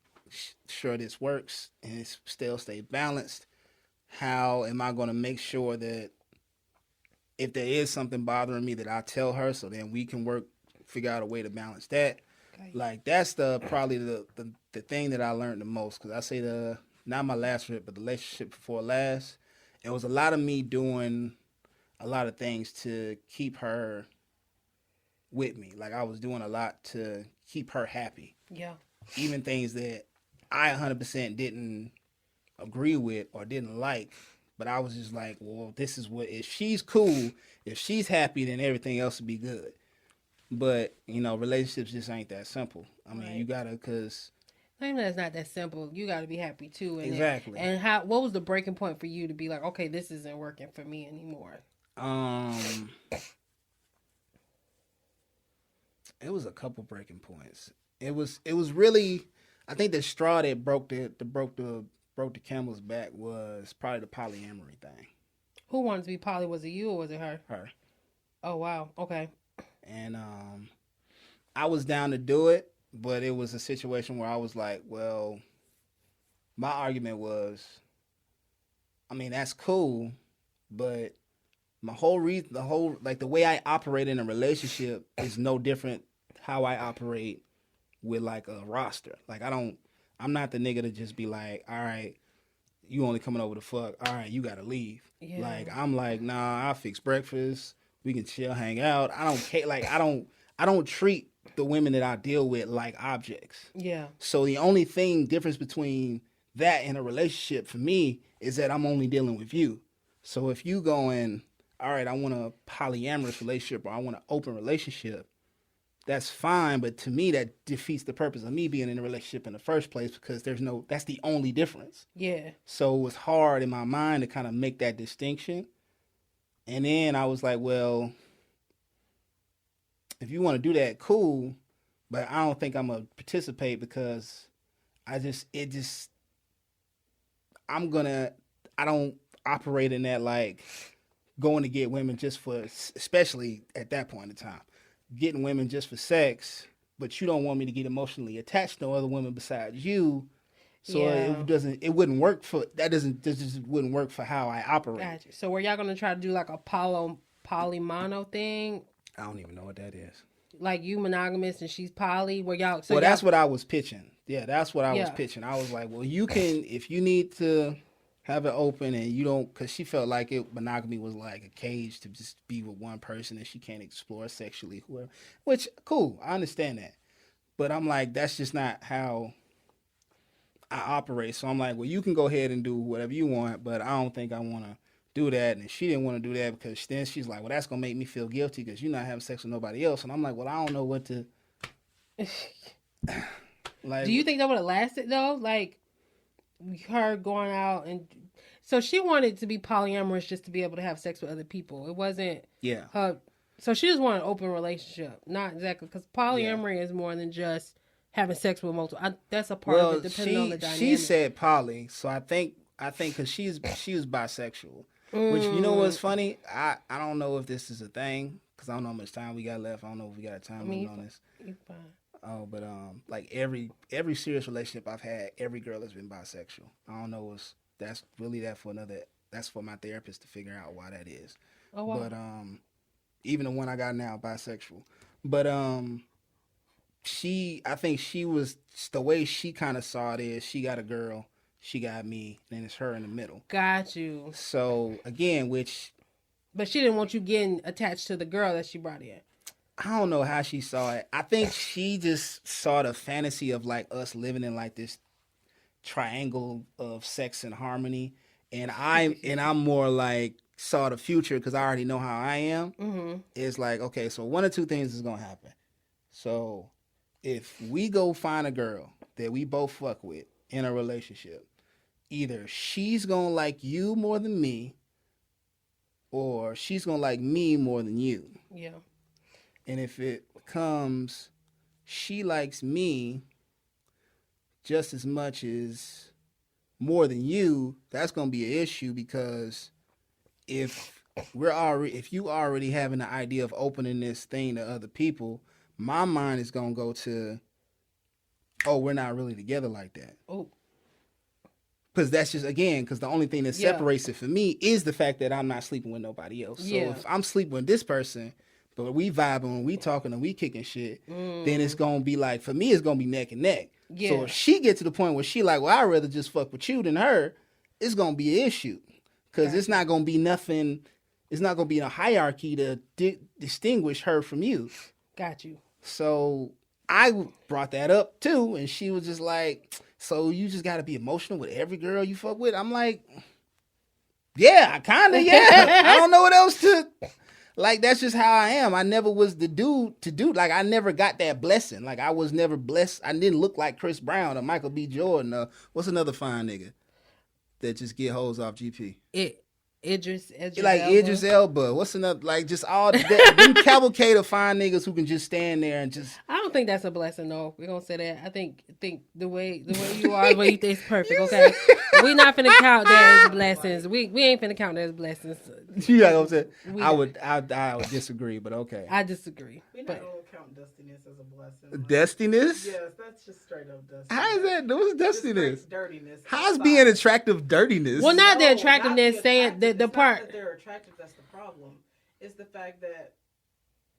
sure this works and it still stay balanced? How am I going to make sure that if there is something bothering me that I tell her so then we can figure out a way to balance that? Okay. Like that's probably the thing that I learned the most, because I say not my last trip, but the relationship before last, it was a lot of me doing a lot of things to keep her with me. Like I was doing a lot to keep her happy. Yeah. Even things that I 100% didn't agree with or didn't like, but I was just like, well, this is what, if she's cool, if she's happy, then everything else will be good. But, relationships just ain't that simple. I mean, you gotta, because... I mean, it's not that simple. You gotta be happy, too. Exactly. And what was the breaking point for you to be like, okay, this isn't working for me anymore? It was a couple breaking points. It was really, I think the straw that broke the camel's back was probably the polyamory thing. Who wanted to be poly? Was it you or was it her? Her. Oh, wow. Okay. And I was down to do it, but it was a situation where I was like, well, my argument was, I mean, that's cool, but my whole reason, the way I operate in a relationship is no different how I operate with like a roster. Like I'm not the nigga to just be like, all right, you only coming over to fuck, all right, you gotta leave. Yeah. Like I'm like, nah, I'll fix breakfast. We can chill, hang out. I don't care. Like I don't treat the women that I deal with like objects. Yeah. So the only difference between that and a relationship for me is that I'm only dealing with you. So if you going, all right, I want a polyamorous relationship or I want an open relationship, that's fine. But to me, that defeats the purpose of me being in a relationship in the first place, because that's the only difference. Yeah. So it was hard in my mind to kind of make that distinction. And then I was like, well, if you want to do that, cool. But I don't think I'm going to participate, because I don't operate in that, like, going to get women just for, especially at that point in time, getting women just for sex, but you don't want me to get emotionally attached to other women besides you. So it wouldn't work for, this just wouldn't work for how I operate. Gotcha. So were y'all going to try to do like a polymono thing? I don't even know what that is. Like you monogamous and she's poly? That's what I was pitching. Yeah, that's what I was pitching. I was like, well, you can, if you need to have it open and you don't, because she felt like monogamy was like a cage to just be with one person and she can't explore sexually, whoever. Which, cool, I understand that. But I'm like, that's just not how I operate. So I'm like, well, you can go ahead and do whatever you want, but I don't think I want to do that. And she didn't want to do that because then she's like, well, that's going to make me feel guilty because you're not having sex with nobody else. And I'm like, well, I don't know what to... Like, do you think that would have lasted, though? Like, her going out and... So she wanted to be polyamorous just to be able to have sex with other people. It wasn't her... So she just wanted an open relationship. Not exactly... Because polyamory is more than just having sex with multiple... that's a part of it, depending on the dynamic. She said poly, so I think because she was bisexual. Which, you know what's funny? I don't know if this is a thing, because I don't know how much time we got left. I don't know if we got time on this. You're fine. Oh, but like every serious relationship I've had, every girl has been bisexual. I don't know that's really that's for my therapist to figure out why that is. Oh wow. But even the one I got now, bisexual. But I think she was the way she kind of saw it is she got a girl, she got me, and it's her in the middle. Got you. So again, but she didn't want you getting attached to the girl that she brought in. I don't know how she saw it. I think she just saw the fantasy of like us living in like this triangle of sex and harmony, and I'm more like saw the future because I already know how I am. Mm-hmm. It's like, okay, so one or two things is gonna happen. So if we go find a girl that we both fuck with in a relationship, either she's gonna like you more than me, or she's gonna like me more than you. Yeah. And if it becomes she likes me just as much as more than you, that's gonna be an issue because if you already having the idea of opening this thing to other people, my mind is gonna go to, oh, we're not really together like that. Oh. Because that's just, again, because the only thing that separates it for me is the fact that I'm not sleeping with nobody else. So if I'm sleeping with this person, but we vibing, and we talking, and we kicking shit, then it's going to be like, for me, it's going to be neck and neck. Yeah. So if she gets to the point where she like, well, I'd rather just fuck with you than her, it's going to be an issue. Because it's not going to be nothing, it's not going to be a hierarchy to distinguish her from you. Got you. So I brought that up too, and she was just like, so you just got to be emotional with every girl you fuck with? I'm like, yeah, kind of, yeah. I don't know what else to... Like, that's just how I am. I never was the dude to do. Like, I never got that blessing. Like, I was never blessed. I didn't look like Chris Brown or Michael B. Jordan or what's another fine nigga that just get hoes off GP? Idris like Elba. Idris Elba. What's another? Like, just all that. Them cavalcade of fine niggas who can just stand there and just... I don't think that's a blessing, though. We're going to say that. I think the way you are, the way you think is perfect, okay? We're not finna count that as blessings. We ain't finna count that as blessings. You know what I'm saying? I would disagree, but okay. I disagree. We're not going to count dustiness as a blessing. Dustiness? Yes, that's just straight up dustiness. How is that? What's dustiness? Dirtiness. How's being attractive dirtiness? Well, not the attractiveness, saying the part. Not that they're attractive, that's the problem. It's the fact that,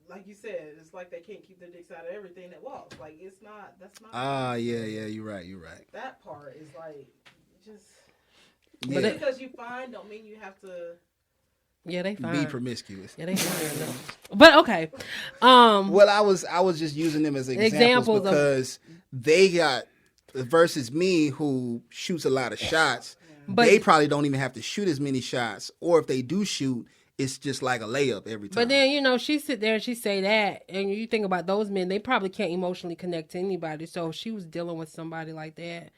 like you said, it's like they can't keep their dicks out of everything that walks. Like, it's not, that's not. Yeah, you're right. That part is like, just. Yeah. Just because you fine don't mean you have to. Yeah, they fine. Be promiscuous. Yeah, they fine. But okay. Well, I was just using them as examples because they got versus me who shoots a lot of shots. But they probably don't even have to shoot as many shots, or if they do shoot, it's just like a layup every time. But then, she sit there and she say that, and you think about those men, they probably can't emotionally connect to anybody. So if she was dealing with somebody like that,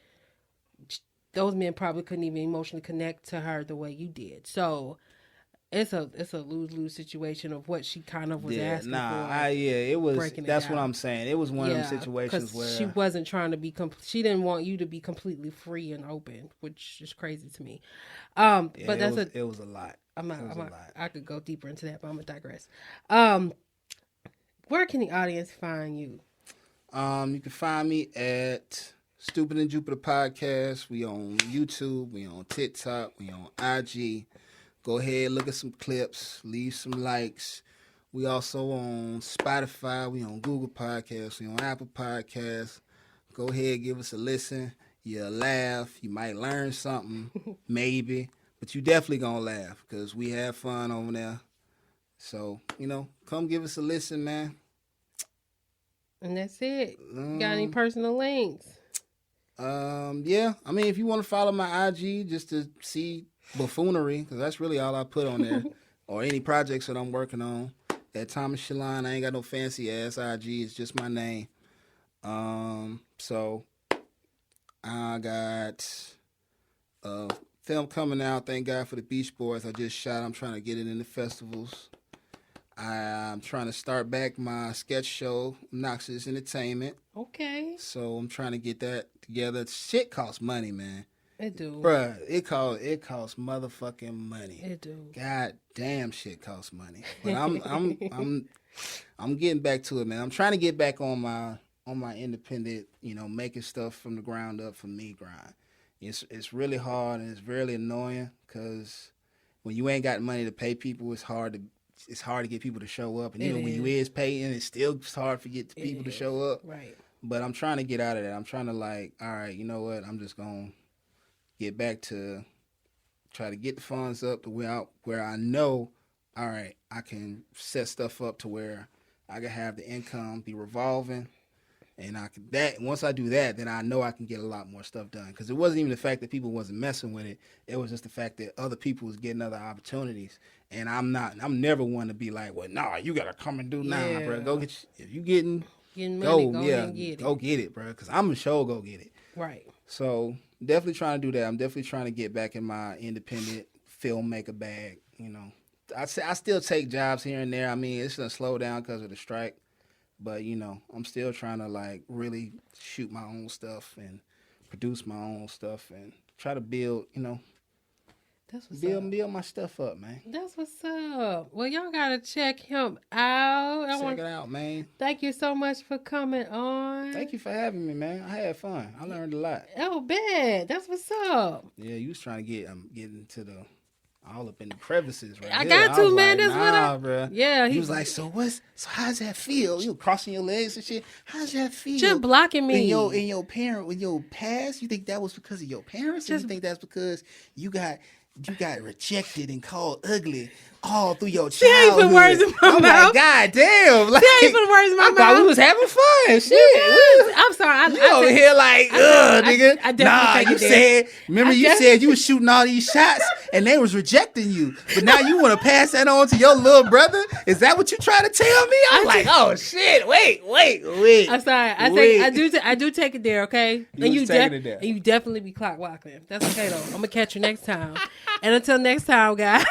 those men probably couldn't even emotionally connect to her the way you did. So it's a lose-lose situation of what she kind of was asking for. It was. That's what I'm saying. It was one of them situations where she wasn't trying to be. She didn't want you to be completely free and open, which is crazy to me. But it was a lot. I could go deeper into that, but I'm gonna digress. Where can the audience find you? You can find me at Stupid and Jupiter Podcast. We on YouTube. We on TikTok. We on IG. Go ahead, look at some clips, leave some likes. We also on Spotify. We on Google Podcasts. We on Apple Podcasts. Go ahead, give us a listen. You'll laugh. You might learn something, maybe. But you definitely going to laugh because we have fun over there. So, come give us a listen, man. And that's it. You got any personal links? Yeah. I mean, if you want to follow my IG just to see buffoonery, because that's really all I put on there, or any projects that I'm working on. At Thomas Chilion, I ain't got no fancy ass IG. It's just my name. So I got a film coming out. Thank God for the Beach Boys. I just shot. I'm trying to get it in the festivals. I'm trying to start back my sketch show, Noxious Entertainment. Okay. So I'm trying to get that together. Shit costs money, man. It do. Bruh, it costs motherfucking money. It do. God damn shit costs money. But I'm getting back to it, man. I'm trying to get back on on my independent, making stuff from the ground up for me grind. It's really hard and it's really annoying because when you ain't got money to pay people, it's hard to get people to show up. And even when you is paying, it's still hard to get people to show up. Right. But I'm trying to get out of that. I'm trying to all right, you know what? I'm just going to get back to try to get the funds up to where I know, all right, I can set stuff up to where I can have the income be revolving. And once I do that, then I know I can get a lot more stuff done. Because it wasn't even the fact that people wasn't messing with it. It was just the fact that other people was getting other opportunities. And I'm never one to be like, well, nah, you got to come and do now, bro. Go get, if you getting money, go and get it. Go get it, bro. Because I'm sure go get it. Right. So definitely trying to do that. I'm definitely trying to get back in my independent filmmaker bag. I still take jobs here and there. I mean, it's gonna slow down because of the strike. But, I'm still trying to, really shoot my own stuff and produce my own stuff and try to build, That's what's up. build my stuff up, man. That's what's up. Well, y'all got to check him out. Check it out, man. Thank you so much for coming on. Thank you for having me, man. I had fun. I learned a lot. Oh, bad. That's what's up. Yeah, you was trying to get into all up in the crevices, right? I got to, man. That's what bro. Yeah. He was like, so how's that feel? You crossing your legs and shit. How's that feel? Just blocking me. In your past, you think that was because of your parents? Or you think that's because you got rejected and called ugly all through your childhood? Put words in my mouth. Like, God damn. Like, Put words in my I mouth. thought we was having fun. Shit. I'm sorry. You over here like, nigga. I definitely you said, remember you said you was shooting all these shots and they was rejecting you. But now you want to pass that on to your little brother? Is that what you trying to tell me? I'm like, oh shit, wait. I'm sorry. I do take it there, okay? And you definitely be clock walking. That's okay though. I'm gonna catch you next time. And until next time, guys.